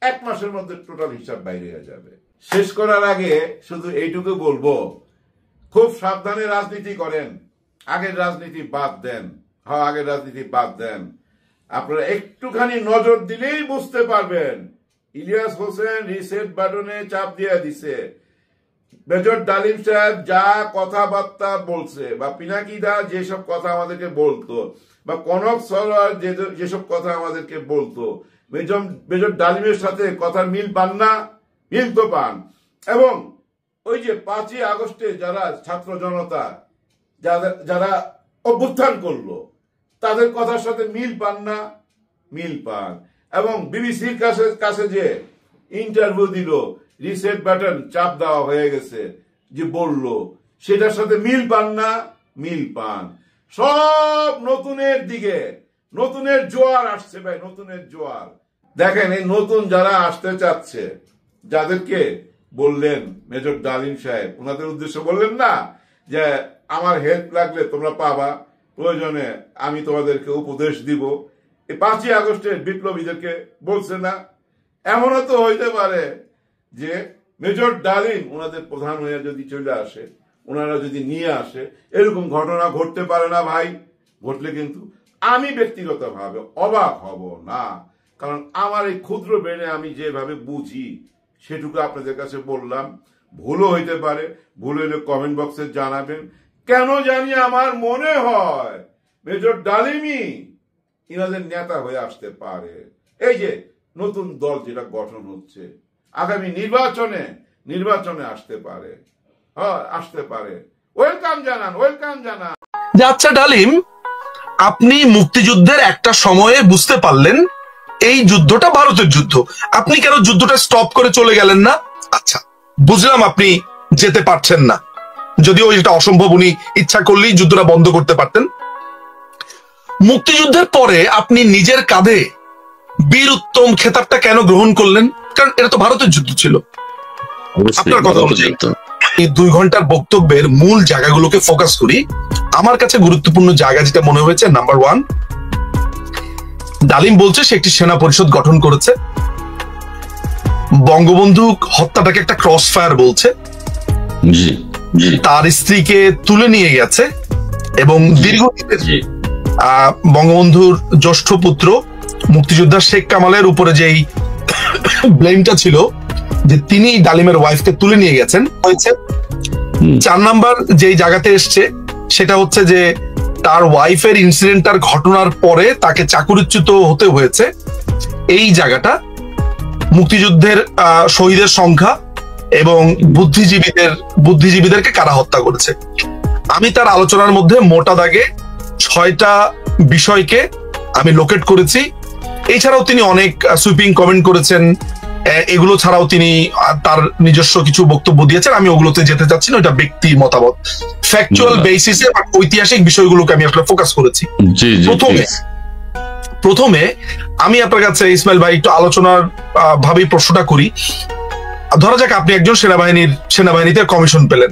1 মাসের মধ্যে টোটাল হিসাব বাইরে হয়ে যাবে। শেষ করার আগে শুধু এইটুকু বলবো, খুব সাবধানে রাজনীতি করেন, আগের রাজনীতি বাদ দেন। আগের রাজনীতি বাদ দেন। আপনারা একটুখানি নজর দিলেই বুঝতে পারবেন ইলিয়াস হোসেন রিসেট বাটনে চাপ দিয়ে দিছে। মেজর ডালিম সাহেব যা কথাবার্তা বলছে, বা পিনাকিদা যেসব কথা আমাদেরকে বলতো, বা কনক সরকার যেসব কথা আমাদেরকে বলতো, মেজর ডালিমের সাথে কথার মিল পান না? মিল তো পান। এবং ওই যে 5ই আগস্টে যারা ছাত্র জনতা যারা অভ্যুত্থান করলো, তাদের কথার সাথে মিল পান না? মিল পান। এবং বিবিসির কাছে যে ইন্টারভিউ দিল, রিসেট বাটন চাপ দেওয়া হয়ে গেছে যে বলল, সেটার সাথে মিল পান না? মিল পান। সব নতুনের দিকে, নতুনের জোয়ার আসছে ভাই, নতুনের জোয়ার। দেখেন এই নতুন যারা আসতে চাচ্ছে, যাদেরকে বললেন মেজর ডালিম সাহেব, ওনাদের উদ্দেশ্যে বললেন না যে আমার হেল্প লাগলে তোমরা পাবা, প্রয়োজনে আমি তোমাদেরকে উপদেশ দিব। এই 5ই আগস্টের বিপ্লবীদেরকে বলছে না? এমনও তো হইতে পারে যে মেজর ডালিম ওনাদের প্রধান হয়ে যদি চলে আসে, ওনারা যদি নিয়ে আসে, এরকম ঘটনা ঘটতে পারে না ভাই? ঘটলে কিন্তু আমি ব্যক্তিগতভাবে অবাক হব না। কারণ আমার এই ক্ষুদ্র ব্রেনে আমি যেভাবে বুঝি সেটুকু আপনাদের কাছে বললাম। ভুলও হইতে পারে, ভুল হইলে কমেন্ট বক্সে জানাবেন। কেন জানি আমার মনে হয় মেজর ডালিমই ইনাদের নেতা হয়ে আসতে পারে। এই যে নতুন দল যেটা গঠন হচ্ছে, আগামী নির্বাচনে আসতে পারে, আসতে পারে। ওয়েলকাম জানান, ওয়েলকাম জানান। আচ্ছা ডালিম, আপনি মুক্তিযুদ্ধের একটা সময়ে বুঝতে পারলেন এই যুদ্ধটা ভারতের যুদ্ধ, আপনি কেন যুদ্ধটা স্টপ করে চলে গেলেন না? আচ্ছা, বুঝলাম আপনি যেতে পারছেন না, যদিও এটা অসম্ভব, উনি ইচ্ছা করলেই যুদ্ধটা বন্ধ করতে পারতেন। মুক্তিযুদ্ধের পরে আপনি নিজের কাঁধে বীর উত্তম খেতাবটা কেন গ্রহণ করলেন? কারণ এটা তো ভারতের যুদ্ধ ছিল। আপনার কথা অনুযায়ী এই 2 ঘন্টার বক্তব্যের মূল জায়গাগুলোকে ফোকাস করি। আমার কাছে গুরুত্বপূর্ণ জায়গা যেটা মনে হয়েছে, নাম্বার 1, ডালিম বলছে সে একটি সেনা পরিষদ গঠন করেছে, বঙ্গবন্ধু হত্যাটাকে একটা ক্রস ফায়ার বলছে। তার স্ত্রীকে তুলে নিয়ে গেছে এবং দীর্ঘদিনের বঙ্গবন্ধুর জ্যেষ্ঠ পুত্র মুক্তিযোদ্ধা শেখ কামালের উপরে যেই ব্লেমটা ছিল যে তিনি ডালিমের ওয়াইফকে তুলে নিয়ে গেছেন হয়েছে। 4 নাম্বার যেই জায়গাতে এসছে সেটা হচ্ছে যে তার ওয়াইফের ইনসিডেন্টটার ঘটনার পরে তাকে চাকরিচ্যুত হতে হয়েছে। এই জায়গাটা শহীদের সংখ্যা এবং বুদ্ধিজীবীদেরকে কারা হত্যা করেছে। আমি তার আলোচনার মধ্যে মোটা দাগে 6টা বিষয়কে আমি লোকেট করেছি। এছাড়াও তিনি অনেক সুইপিং কমেন্ট করেছেন, এগুলো ছাড়াও তিনি তার নিজস্ব কিছু বক্তব্য দিয়েছেন। আমি ওগুলোতে যেতে চাচ্ছি না, এটা ব্যক্তি মতামত, ফ্যাকচুয়াল বেসিসে ঐতিহাসিক বিষয়গুলোকে আমি আসলে ফোকাস করেছি। প্রথমে আমি আপনার কাছে ইসমাইল ভাই একটু আলোচনার ভাবেই প্রশ্নটা করি। ধরা যাক আপনি একজন সেনাবাহিনীতে কমিশন পেলেন,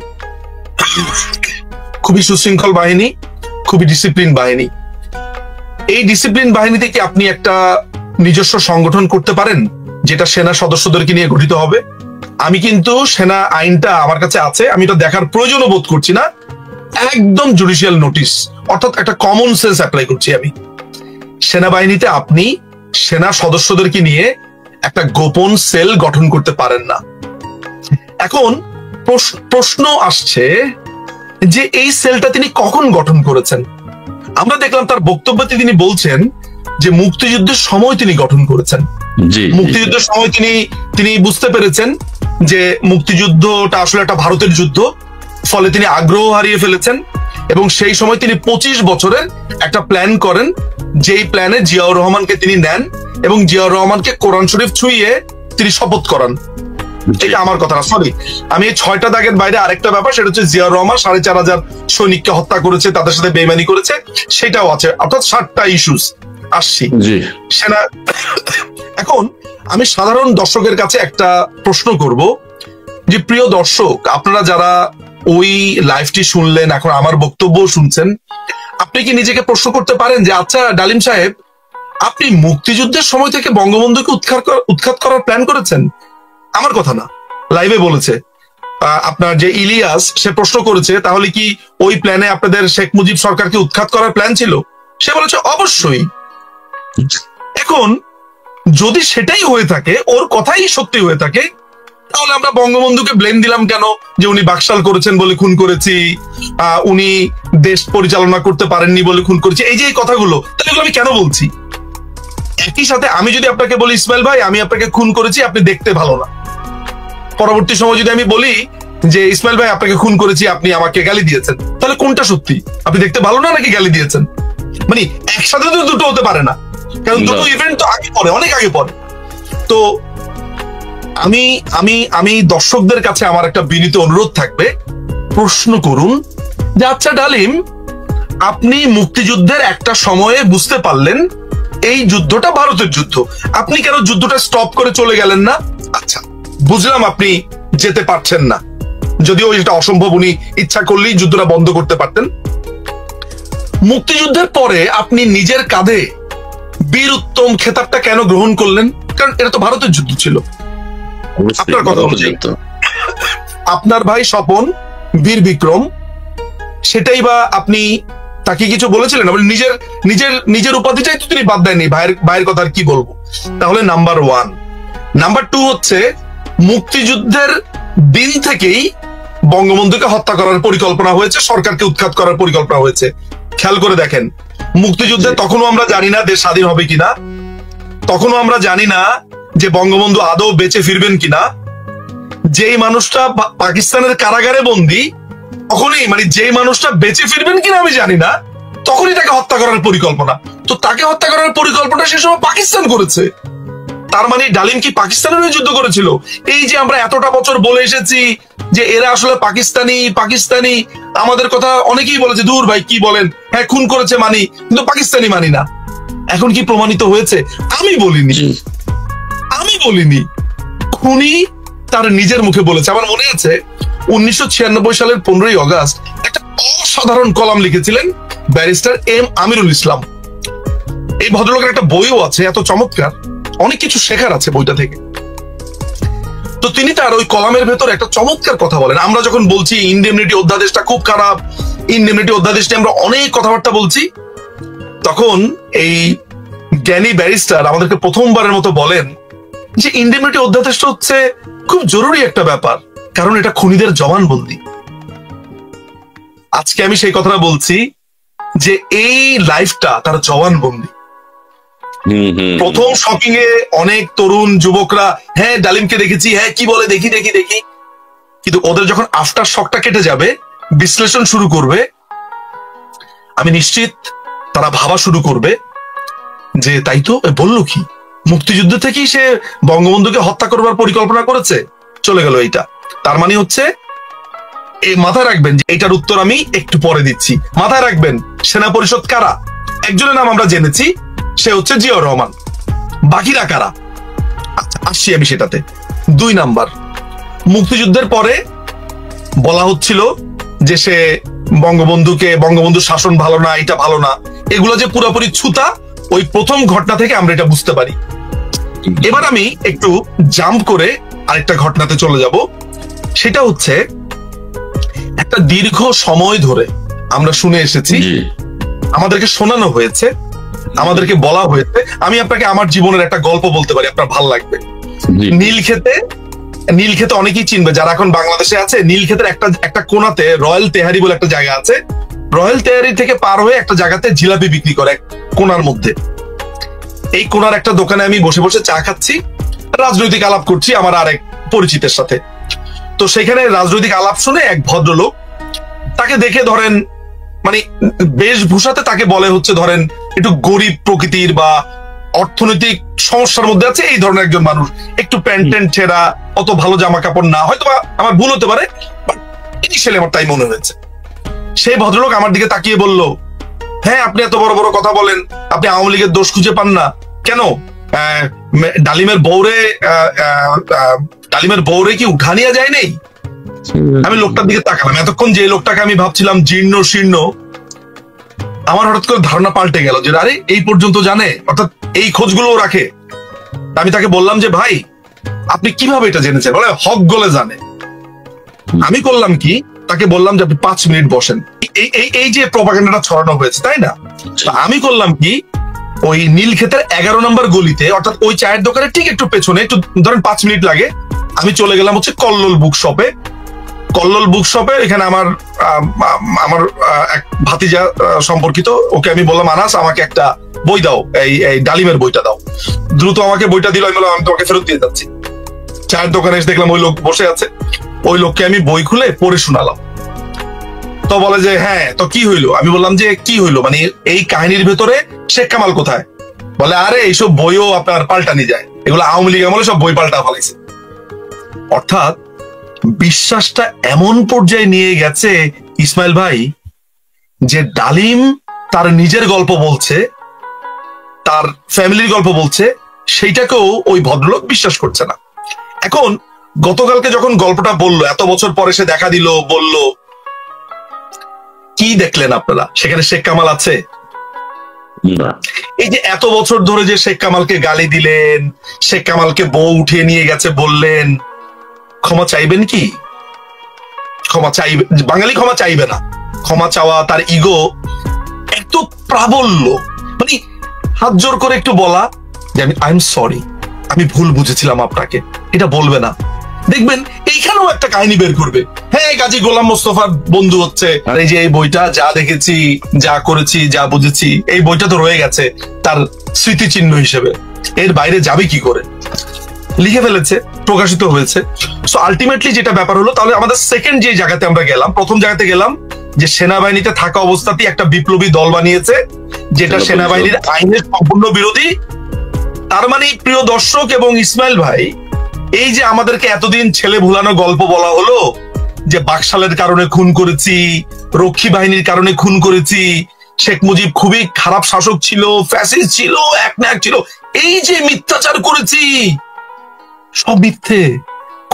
খুবই সুশৃঙ্খল বাহিনী, খুবই ডিসিপ্লিন বাহিনী। এই ডিসিপ্লিন বাহিনীতে কি আপনি একটা নিজস্ব সংগঠন করতে পারেন যেটা সেনা সদস্যদেরকে নিয়ে গঠিত হবে? আমি কিন্তু সেনা আইনটা আমার কাছে আছে, আমি এটা দেখার প্রয়োজনও বোধ করছি না, একদম জুডিশিয়াল নোটিশ, অর্থাৎ একটা কমন সেন্স অ্যাপ্লাই করছি আমি। সেনাবাহিনীতে আপনি সেনা সদস্যদেরকে নিয়ে একটা গোপন সেল গঠন করতে পারেন না। এখন প্রশ্ন আসছে যে এই সেলটা তিনি কখন গঠন করেছেন? আমরা দেখলাম তার বক্তব্যতে তিনি বলছেন যে মুক্তিযুদ্ধের সময় তিনি গঠন করেছেন। মুক্তিযুদ্ধের সময় তিনি বুঝতে পেরেছেন যে মুক্তিযুদ্ধটা আসলে একটা ভারতের যুদ্ধ, ফলে তিনি আগ্রহ হারিয়ে ফেলেছেন এবং সেই সময় তিনি 25 বছরের একটা প্ল্যান করেন, যেই প্ল্যানে জিয়াউর রহমানকে তিনি নেন এবং জিয়াউর রহমানকে কোরআন শরীফ ছুঁয়ে তিনি শপথ করান। এটা আমার কথা না, সরি, আমি এই 6টা দাগের বাইরে আরেকটা ব্যাপার, সেটা হচ্ছে জিয়াউর রহমান 4500 সৈনিককে হত্যা করেছে, তাদের সাথে বেইমানি করেছে, সেটাও আছে, অর্থাৎ 7টা ইস্যুস আসছি সেনা। এখন আমি সাধারণ দর্শকের কাছে একটা প্রশ্ন করব যে প্রিয় দর্শক, আপনারা যারা ওই লাইভটি শুনলেন, এখন আমার বক্তব্য শুনছেন, আপনি কি নিজেকে প্রশ্ন করতে পারেন যে আচ্ছা ডালিম সাহেব, আপনি মুক্তিযুদ্ধের সময় থেকে বঙ্গবন্ধুকে উৎখাত করার প্ল্যান করেছেন? আমার কথা না, লাইভে বলেছে আপনার যে ইলিয়াস, সে প্রশ্ন করেছে তাহলে কি ওই প্ল্যানে আপনাদের শেখ মুজিব সরকারকে উৎখাত করার প্ল্যান ছিল? সে বলেছে অবশ্যই। এখন যদি সেটাই হয়ে থাকে, ওর কথাই সত্যি হয়ে থাকে, তাহলে আমরা বঙ্গবন্ধুকে ব্লেম দিলাম কেন যে উনি বাকশাল করেছেন বলে খুন করেছি, উনি দেশ পরিচালনা করতে পারেননি বলে খুন করেছি, এই যে এই কথাগুলো, তাহলে আমি কেন বলছি? একই সাথে আমি যদি আপনাকে বলি ইসমাইল ভাই আমি আপনাকে খুন করেছি, আপনি দেখতে ভালো না, পরবর্তী সময় যদি আমি বলি যে ইসমাইল ভাই আপনাকে খুন করেছি, আপনি আমাকে গালি দিয়েছেন, তাহলে কোনটা সত্যি? আপনি দেখতে ভালো না নাকি গালি দিয়েছেন? মানে একসাথে তো দুটো হতে পারে না, কারণ দুটো ইভেন্ট তো আগে পরে, অনেক আগে পরে। তো আমি দর্শকদের কাছে আমার একটা বিনীত অনুরোধ থাকবে, প্রশ্ন করুন যে আচ্ছা ডালিম, আপনি মুক্তিযুদ্ধের একটা সময়ে বুঝতে পারলেন এই যুদ্ধটা ভারতের যুদ্ধ, আপনি কেন যুদ্ধটা স্টপ করে চলে গেলেন না? আচ্ছা বুঝলাম আপনি যেতে পারছেন না, যদিও এটা অসম্ভব, উনি ইচ্ছা করলেই যুদ্ধটা বন্ধ করতে পারতেন। মুক্তিযুদ্ধের পরে আপনি নিজের কাঁধে বীর উত্তম খেতাবটা কেন গ্রহণ করলেন? কারণ এটা তো ভারতের যুদ্ধ ছিল। আপনার কথা অনুযায়ী আপনার ভাই স্বপন বীর বিক্রম, সেটাই বা আপনি তাকে কিছু বলেছিলেন? নিজের উপাধিটাই তো তিনি বাদ দেননি, ভাইয়ের কথা আর কি বলবো। তাহলে নাম্বার 1। নাম্বার 2 হচ্ছে মুক্তিযুদ্ধের দিন থেকেই বঙ্গবন্ধুকে হত্যা করার পরিকল্পনা হয়েছে, সরকারকে উৎখাত করার পরিকল্পনা হয়েছে। খেয়াল করে দেখেন, মুক্তিযুদ্ধে তখনও আমরা জানি না দেশ স্বাধীন হবে কিনা, তখনও আমরা জানি না যে বঙ্গবন্ধু আদৌ বেঁচে ফিরবেন কিনা। যেই মানুষটা পাকিস্তানের কারাগারে বন্দী, তখনই মানে যেই মানুষটা বেঁচে ফিরবেন কিনা আমি জানি না, তখনই তাকে হত্যা করার পরিকল্পনা। তো তাকে হত্যা করার পরিকল্পনা সে সময় পাকিস্তান করেছে। তার মানে ডালিম কি পাকিস্তানের হয়ে যুদ্ধ করেছিল? এই যে আমরা এতটা বছর বলে এসেছি যে এরা আসলে পাকিস্তানি, আমাদের কথা অনেকেই বলেছে, দূর ভাই কি বলেন, হ্যাঁ খুন করেছে মানি, কিন্তু পাকিস্তানি মানি না। এখন কি প্রমাণিত হয়েছে? আমি বলিনি, খুনি তার নিজের মুখে বলেছে। আমার মনে আছে 1996 সালের 15ই অগস্ট একটা অসাধারণ কলাম লিখেছিলেন ব্যারিস্টার এম আমিরুল ইসলাম। এই ভদ্রলোকের একটা বইও আছে, এত চমৎকার, অনেক কিছু শেখার আছে বইটা থেকে। তো তিনি তার ওই কলামের ভেতর একটা চমৎকার কথা বলেন। আমরা যখন বলছি ইনডেমনিটি অধ্যাদেশটা খুব খারাপ, ইনডেমনিটি অধ্যাদেশ নিয়ে আমরা অনেক কথাবার্তা বলছি, তখন এই জ্ঞানী ব্যারিস্টার আমাদেরকে প্রথমবারের মতো বলেন যে ইনডেমনিটি অধ্যাদেশটা হচ্ছে খুব জরুরি একটা ব্যাপার, কারণ এটা খুনিদের জবানবন্দি। আজকে আমি সেই কথাটা বলছি যে এই লাইফটা তার জবানবন্দি। প্রথম শকিং এ অনেক তরুণ যুবকরা হ্যাঁ ডালিমকে দেখেছি, হ্যাঁ কি বলে দেখি দেখি দেখি, কিন্তু ওদের যখন আফটার শকটা কেটে যাবে, বিশ্লেষণ শুরু করবে, আমি নিশ্চিত তারা ভাবা শুরু করবে যে তাই তো বললো কি, মুক্তিযুদ্ধ থেকেই সে বঙ্গবন্ধুকে হত্যা করবার পরিকল্পনা করেছে, চলে গেল এইটা। তার মানে হচ্ছে এই মাথায় রাখবেন যে এটার উত্তর আমি একটু পরে দিচ্ছি। মাথায় রাখবেন সেনা পরিষদ কারা, একজনের নাম আমরা জেনেছি, সে হচ্ছে জিয়াউর রহমান, বাকিরা কারা? আচ্ছা আসছি আমি সেটাতে। 2 নাম্বার, মুক্তিযুদ্ধের পরে বলা হচ্ছিল যে সে বঙ্গবন্ধুর শাসন ভালো না, এটা ভালো না, এগুলো যে পুরোপুরি ছুতা, ওই প্রথম ঘটনা থেকে আমরা এটা বুঝতে পারি। এবার আমি একটু জাম্প করে আরেকটা ঘটনাতে চলে যাব। সেটা হচ্ছে একটা দীর্ঘ সময় ধরে আমরা শুনে এসেছি, আমাদেরকে শোনানো হয়েছে, আমাদেরকে বলা হয়েছে। আমি আপনাকে আমার জীবনের একটা গল্প বলতে পারি, আপনার ভাল লাগবে। নীলক্ষেতে অনেকেই চিনবে যারা এখন বাংলাদেশে আছে। নীলক্ষেতের একটা কোনাতে রয়্যাল তেহারি বলে একটা জায়গা আছে। রয়্যাল তেহারি থেকে পার হয়ে একটা জায়গাতে জিলাপি বিক্রি করে এক কোনার মধ্যে। এই কোনার একটা দোকানে আমি বসে বসে চা খাচ্ছি, রাজনৈতিক আলাপ করছি আমার আরেক পরিচিতের সাথে। তো সেখানে রাজনৈতিক আলাপ শুনে এক ভদ্রলোক, তাকে দেখে ধরেন মানে বেশভূষাতে তাকে বলে হচ্ছে ধরেন একটু গরিব প্রকৃতির বা অর্থনৈতিক সমস্যার মধ্যে আছে এই ধরনের একজন মানুষ, একটু প্যান্ট ট্যান্ট ছেঁড়া, অত ভালো জামা কাপড় না, হয়তো আমার ভুল হতে পারে, ইনিশিয়ালি আমার তাই মনে হয়েছে। সেই ভদ্রলোক আমার দিকে তাকিয়ে বলল, হ্যাঁ আপনি এত বড় বড় কথা বলেন, আপনি আওয়ামী লীগের দোষ খুঁজে পান না কেন? ডালিমের বউরে কি উঠা নিয়ে যায় নেই? আমি লোকটার দিকে তাকালাম। এতক্ষণ যে লোকটাকে আমি ভাবছিলাম জীর্ণ শীর্ণ, আমার হঠাৎ করে ধারণা পাল্টে গেল যে আরে এই পর্যন্ত জানে, অর্থাৎ এই খোঁজগুলো রাখে। আমি তাকে বললাম যে ভাই আপনি কিভাবে এটা জেনেছেন? বলে হক গলে জানে। আমি করলাম কি, তাকে বললাম যে আপনি 5 মিনিট বসেন। এই যে প্রপাগান্ডাটা ছড়ানো হয়েছে তাই না, আমি করলাম কি, ওই নীলক্ষেতের 11 নম্বর গলিতে, অর্থাৎ ওই চায়ের দোকানের ঠিক একটু পেছনে, একটু ধরেন 5 মিনিট লাগে, আমি চলে গেলাম হচ্ছে কল্লোল বুক শপে। কল্লোল বুক শপে এখানে আমার এক ভাতিজা সম্পর্কিত, ওকে আমি বললাম আনাস আমাকে একটা বই দাও, এই ডালিমের বইটা দাও। দ্রুত আমাকে বইটা দিল, আমি বললাম আমি তোমাকে ফেরত দিয়ে যাচ্ছি। চায়ের দোকানে এসে দেখলাম ওই লোক বসে আছে, ওই লোককে আমি বই খুলে পড়ে শোনালাম। তো বলে যে হ্যাঁ তো কি হইলো? আমি বললাম যে কি হইলো মানে এই কাহিনীর ভেতরে শেখ কামাল কোথায়? বলে আরে এইসব বইও আপনার পাল্টানি যায়, এগুলো আওয়ামী লীগ আমলে সব বই পাল্টা ফেলাইছে। অর্থাৎ বিশ্বাসটা এমন পর্যায়ে নিয়ে গেছে ইসমাইল ভাই, যে ডালিম তার নিজের গল্প বলছে, তার ফ্যামিলির গল্প বলছে, সেইটাকেও ওই ভদ্রলোক বিশ্বাস করছে না। এখন গতকালকে যখন গল্পটা বললো, এত বছর পরে সে দেখা দিল, বলল, কি দেখলেন আপনারা? সেখানে শেখ কামাল আছে? এই যে এত বছর ধরে যে শেখ কামালকে গালি দিলেন, শেখ কামালকে বউ উঠিয়ে নিয়ে গেছে বললেন, ক্ষমা চাইবেন কি? ক্ষমা চাইবে? বাঙালি ক্ষমা চাইবে না। ক্ষমা চাওয়া, তার ইগো এত প্রাবল্য, মানে হাত জোর করে একটু বলা যে আই এম সরি, আমি ভুল বুঝেছিলাম আপনাকে, এটা বলবে না। দেখবেন এইখানেও একটা কাহিনী বের করবে, হ্যাঁ গাজী গোলাম মোস্তফার বন্ধু হচ্ছে, এই যে এই বইটা যা দেখেছি, যা করেছি, যা বুঝেছি, এই বইটা তো রয়ে গেছে তার স্মৃতিচিহ্ন হিসেবে, এর বাইরে যাবে কি করে? লিখে ফেলেছে, প্রকাশিত হয়েছে। সো আলটিমেটলি যেটা ব্যাপার হলো, তাহলে আমাদের সেকেন্ড যে জায়গাতে আমরা গেলাম, প্রথম জায়গাতে গেলাম যে সেনাবাহিনীতে থাকা অবস্থাতেই একটা বিপ্লবী দল বানিয়েছে, যেটা সেনাবাহিনীর আইনের সম্পূর্ণ বিরোধী। তার মানে প্রিয় দর্শক এবং ইসমাইল ভাই, এই যে আমাদেরকে এতদিন ছেলে ভুলানো গল্প বলা হলো যে বাকশালের কারণে খুন করেছি, রক্ষী বাহিনীর কারণে খুন করেছি, শেখ মুজিব খুবই খারাপ শাসক ছিল, ফ্যাসিস্ট ছিল, এক না এক ছিল, এই যে মিথ্যাচার করেছি, সব মিথ্যে।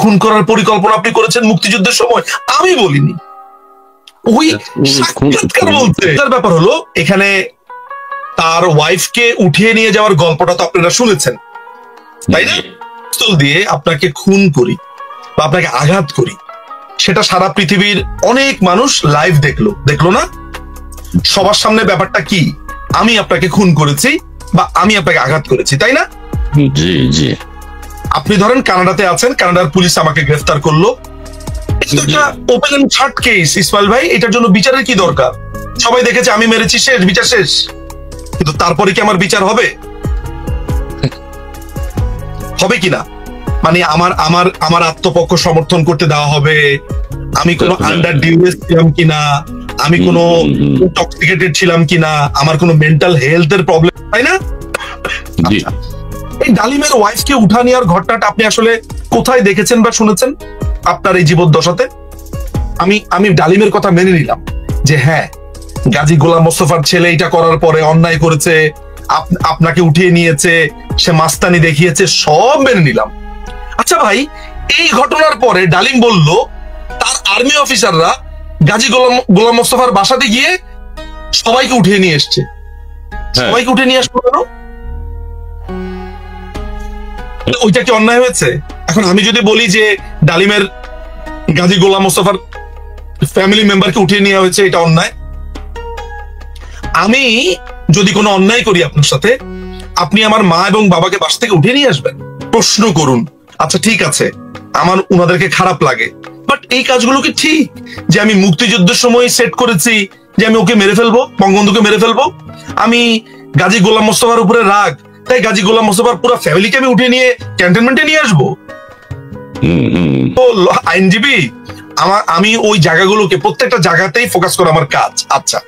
খুন করার পরিকল্পনা আপনি করেছেন মুক্তিযুদ্ধের সময়, আমি বলিনি। ওই সাক্ষাৎকার বলতে তার ব্যাপার হলো, এখানে তার ওয়াইফকে উঠিয়ে নিয়ে যাওয়ার গল্পটা তো আপনারা শুনেছেন তাই না? পিস্তল দিয়ে আপনাকে খুন করি, বা আপনাকে আঘাত করি, সেটা সারা পৃথিবীর অনেক মানুষ লাইভ দেখলো না? সবার সামনে ব্যাপারটা কি? আমি আপনাকে খুন করেছি বা আমি আপনাকে আঘাত করেছি, তাই না? জি জি। আপনি ধরেন কানাডাতে আছেন, কানাডার পুলিশ আমাকে গ্রেফতার করলো, open and shut case Ismail ভাই, এটার জন্য বিচারের কি দরকার? সবাই দেখেছে আমি মেরেছি, শেষ, বিচার শেষ। কিন্তু তারপরে কি আমার বিচার হবে? হবে কিনা? মানে আমার আত্মপক্ষ সমর্থন করতে দেওয়া হবে, আমি কোনো আন্ডার ডিউরেস ছিলাম কিনা, আমি কোনো ইনটক্সিকেটেড ছিলাম কিনা, আমার কোনো মেন্টাল হেলথের প্রবলেম, তাই না? আচ্ছা, এই ডালিমের ওয়াইফকে উঠা নেওয়ার ঘটনাটা আপনি আসলে কোথায় দেখেছেন বা শুনেছেন আপনার এই জীবদ্দশাতে? আমি ডালিমের কথা মেনে নিলাম যে হ্যাঁ, গাজী গোলাম মোস্তফার ছেলে এটা করার পরে অন্যায় করেছে, আপনাকে উঠিয়ে নিয়েছে, সে মাস্তানি দেখিয়েছে, সব মেনে নিলাম। আচ্ছা ভাই, এই ঘটনার পরে ডালিম বলল তার আর্মি অফিসাররা গাজী গোলাম মোস্তফার বাসাতে গিয়ে সবাইকে উঠিয়ে নিয়ে এসছে। সবাইকে উঠে নিয়ে আসলো কেন? ওইটা কি অন্যায় হয়েছে? এখন আমি যদি বলি যে ডালিমের গাজী গোলাম মোস্তফার ফ্যামিলি মেম্বারকে উঠিয়ে নেওয়া হয়েছে, এটা অন্যায়। আমি যদি কোনো অন্যায় করি আপনার সাথে, আপনি আমার মা এবং বাবাকে বাসা থেকে উঠিয়ে নিয়ে আসবেন? প্রশ্ন করুন। আচ্ছা ঠিক আছে, আমার উনাদেরকে খারাপ লাগে, বাট এই কাজগুলো কি ঠিক যে আমি মুক্তিযুদ্ধের সময় সেট করেছি যে আমি ওকে মেরে ফেলবো, বঙ্গবন্ধুকে মেরে ফেলবো? আমি গাজী গোলাম মোস্তফার উপরে রাগ, তাই গাজী গোলাম মোস্তফার পুরো ফ্যামিলিকে আমি উঠিয়ে নিয়ে ক্যান্টনমেন্টে নিয়ে আসবো? আইনজীবী, আমি ওই জায়গাগুলোকে প্রত্যেকটা জায়গাতেই ফোকাস করা আমার কাজ। আচ্ছা,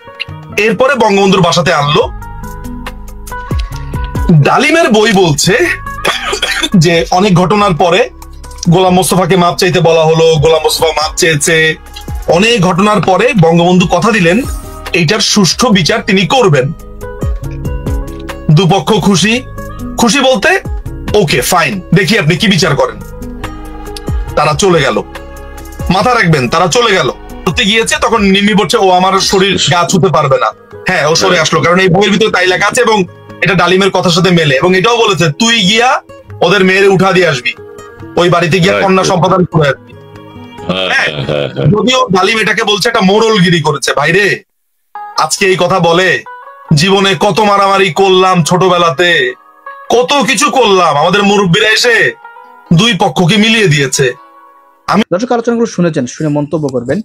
এরপরে বঙ্গবন্ধুর বাসাতে আনলো। ডালিমের বই বলছে যে অনেক ঘটনার পরে গোলাম মোস্তফাকে মাপ চাইতে বলা হলো, গোলাম মোস্তফা মাপ চেয়েছে। অনেক ঘটনার পরে বঙ্গবন্ধু কথা দিলেন এইটার সুষ্ঠু বিচার তিনি করবেন। দুপক্ষ খুশি, খুশি বলতে ওকে ফাইন, দেখি আপনি কি বিচার করেন। তারা চলে গেল, মাথা রাখবেন, তারা চলে গেল। করতে গিয়েছে তখন নিম্মি বলছে ও আমার শরীর গা ছুতে পারবে না। হ্যাঁ, ও সরে আসলো, কারণ এই বইয়ের ভিতরে তাই লেখা আছে এবং এটা ডালিমের কথার সাথে মেলে। এবং এটাও বলেছে তুই গিয়া ওদের মেয়েরে উঠা দিয়ে আসবি, ওই বাড়িতে গিয়া কন্যা সম্পাদন করে আসবি। যদিও ডালিম এটাকে বলছে একটা মোড়লগিরি করেছে। ভাইরে, আজকে এই কথা বলে জীবনে কত মারামারি করলাম, ছোটবেলাতে কত কিছু করলাম, আমাদের মুরব্বীরা এসে দুই পক্ষকে মিলিয়ে দিয়েছে। দর্শক, আলোচনাগুলো শুনেছেন, শুনে মন্তব্য করবেন।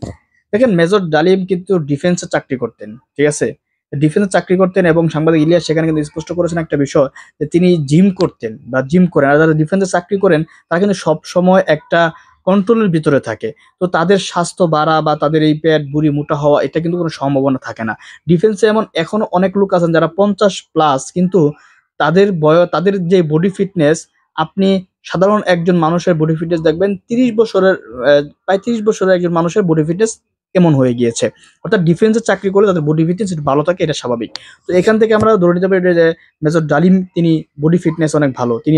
দেখেন, মেজর ডালিম কিন্তু ডিফেন্সে চাকরি করতেন, ঠিক আছে? ডিফেন্সে চাকরি করতেন এবং সাংবাদিক ইলিয়াস সেখানে কিন্তু স্পষ্ট করেছেন একটা বিষয়, যে তিনি জিম করতেন বা জিম করেন। আর যারা ডিফেন্সে চাকরি করেন তারা কিন্তু সব সময় একটা কন্ট্রোলের ভিতরে থাকে, তো তাদের স্বাস্থ্য বাড়া বা তাদের এই পেট বুড়ি মোটা হওয়া এটা কিন্তু কোনো সম্ভাবনা থাকে না। ডিফেন্সে এমন এখনো অনেক লোক আছেন যারা 50+ কিন্তু তাদের যে বডি ফিটনেস, আপনি সাধারণ একজন মানুষের বডি ফিটনেস দেখবেন 30 বছরের প্রায় 30 বছরের একজন মানুষের বডি ফিটনেস এমন হয়ে গিয়েছে। অর্থাৎ ডিফেন্সে চাকরি করে তাদের বডি ফিটনেস ভালো থাকে, এটা স্বাভাবিক। তো এখান থেকে আমরা ধরে নিতে পারি যে মেজর ডালিম তিনি বডি ফিটনেস অনেক ভালো। তিনি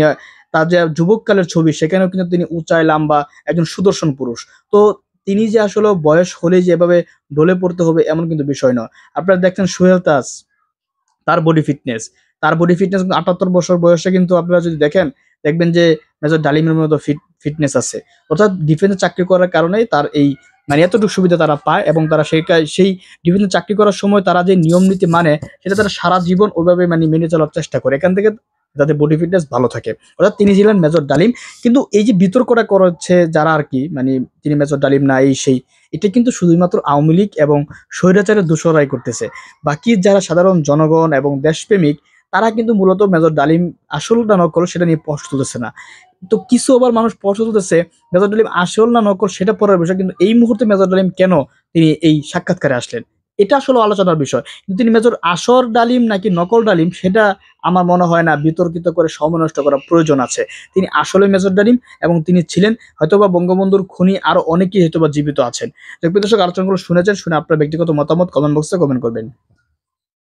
তার যে যুবককালের ছবি সেখানেও কিন্তু তিনি উঁচাই লম্বা একজন সুদর্শন পুরুষ। তো তিনি যে আসলে বয়স হলে যে এভাবে ডলে পড়তে হবে এমন কিন্তু বিষয় নয়। আপনারা দেখছেন সোহেল তাজ, তার বডি ফিটনেস 78 বছর বয়সে কিন্তু আপনারা যদি দেখবেন যে মেজর ডালিমের মতো ফিটনেস আছে। অর্থাৎ ডিফেন্সে চাকরি করার কারণেই তার এই মানে এতটুকু সুবিধা তারা পায়, এবং তারা সেই ডিফেন্সে চাকরি করার সময় তারা যে নিয়ম নীতি মানে সেটা তারা সারা জীবন ওইভাবে মানে মেনে চলার চেষ্টা করে, এখান থেকে যাতে বডি ফিটনেস ভালো থাকে। অর্থাৎ তিনি ছিলেন মেজর ডালিম। কিন্তু এই যে বিতর্কটা করাচ্ছে যারা আর কি, মানে তিনি মেজর ডালিম না এই সেই, এটা কিন্তু শুধুমাত্র আওয়ামী লীগ এবং স্বৈরাচারের দোষরাই করতেছে। বাকি যারা সাধারণ জনগণ এবং দেশপ্রেমিক তারা কিন্তু মূলত মেজর ডালিম আসল না নকল সেটা নিয়ে প্রশ্ন তুলতেছে না। তো কিছু আবার মানুষ প্রশ্ন তুলতেছে মেজর ডালিম আসল না নকল সেটা পরের বিষয়, কিন্তু এই মুহূর্তে মেজর ডালিম কেন তিনি এই সাক্ষাৎকারে আসলেন এটা আসলে আলোচনার বিষয়। কিন্তু তিনি মেজর আসল ডালিম নাকি নকল ডালিম সেটা আমার মনে হয় না বিতর্কিত করে সময় নষ্ট করার প্রয়োজন আছে। তিনি আসলে মেজর ডালিম এবং তিনি ছিলেন, হয়তোবা বঙ্গবন্ধুর খুনি আরো অনেকেই হয়তোবা জীবিত আছেন। দর্শক, আলোচনাগুলো শুনেছেন, শুনে আপনার ব্যক্তিগত মতামত কমেন্ট বক্সে কমেন্ট করবেন।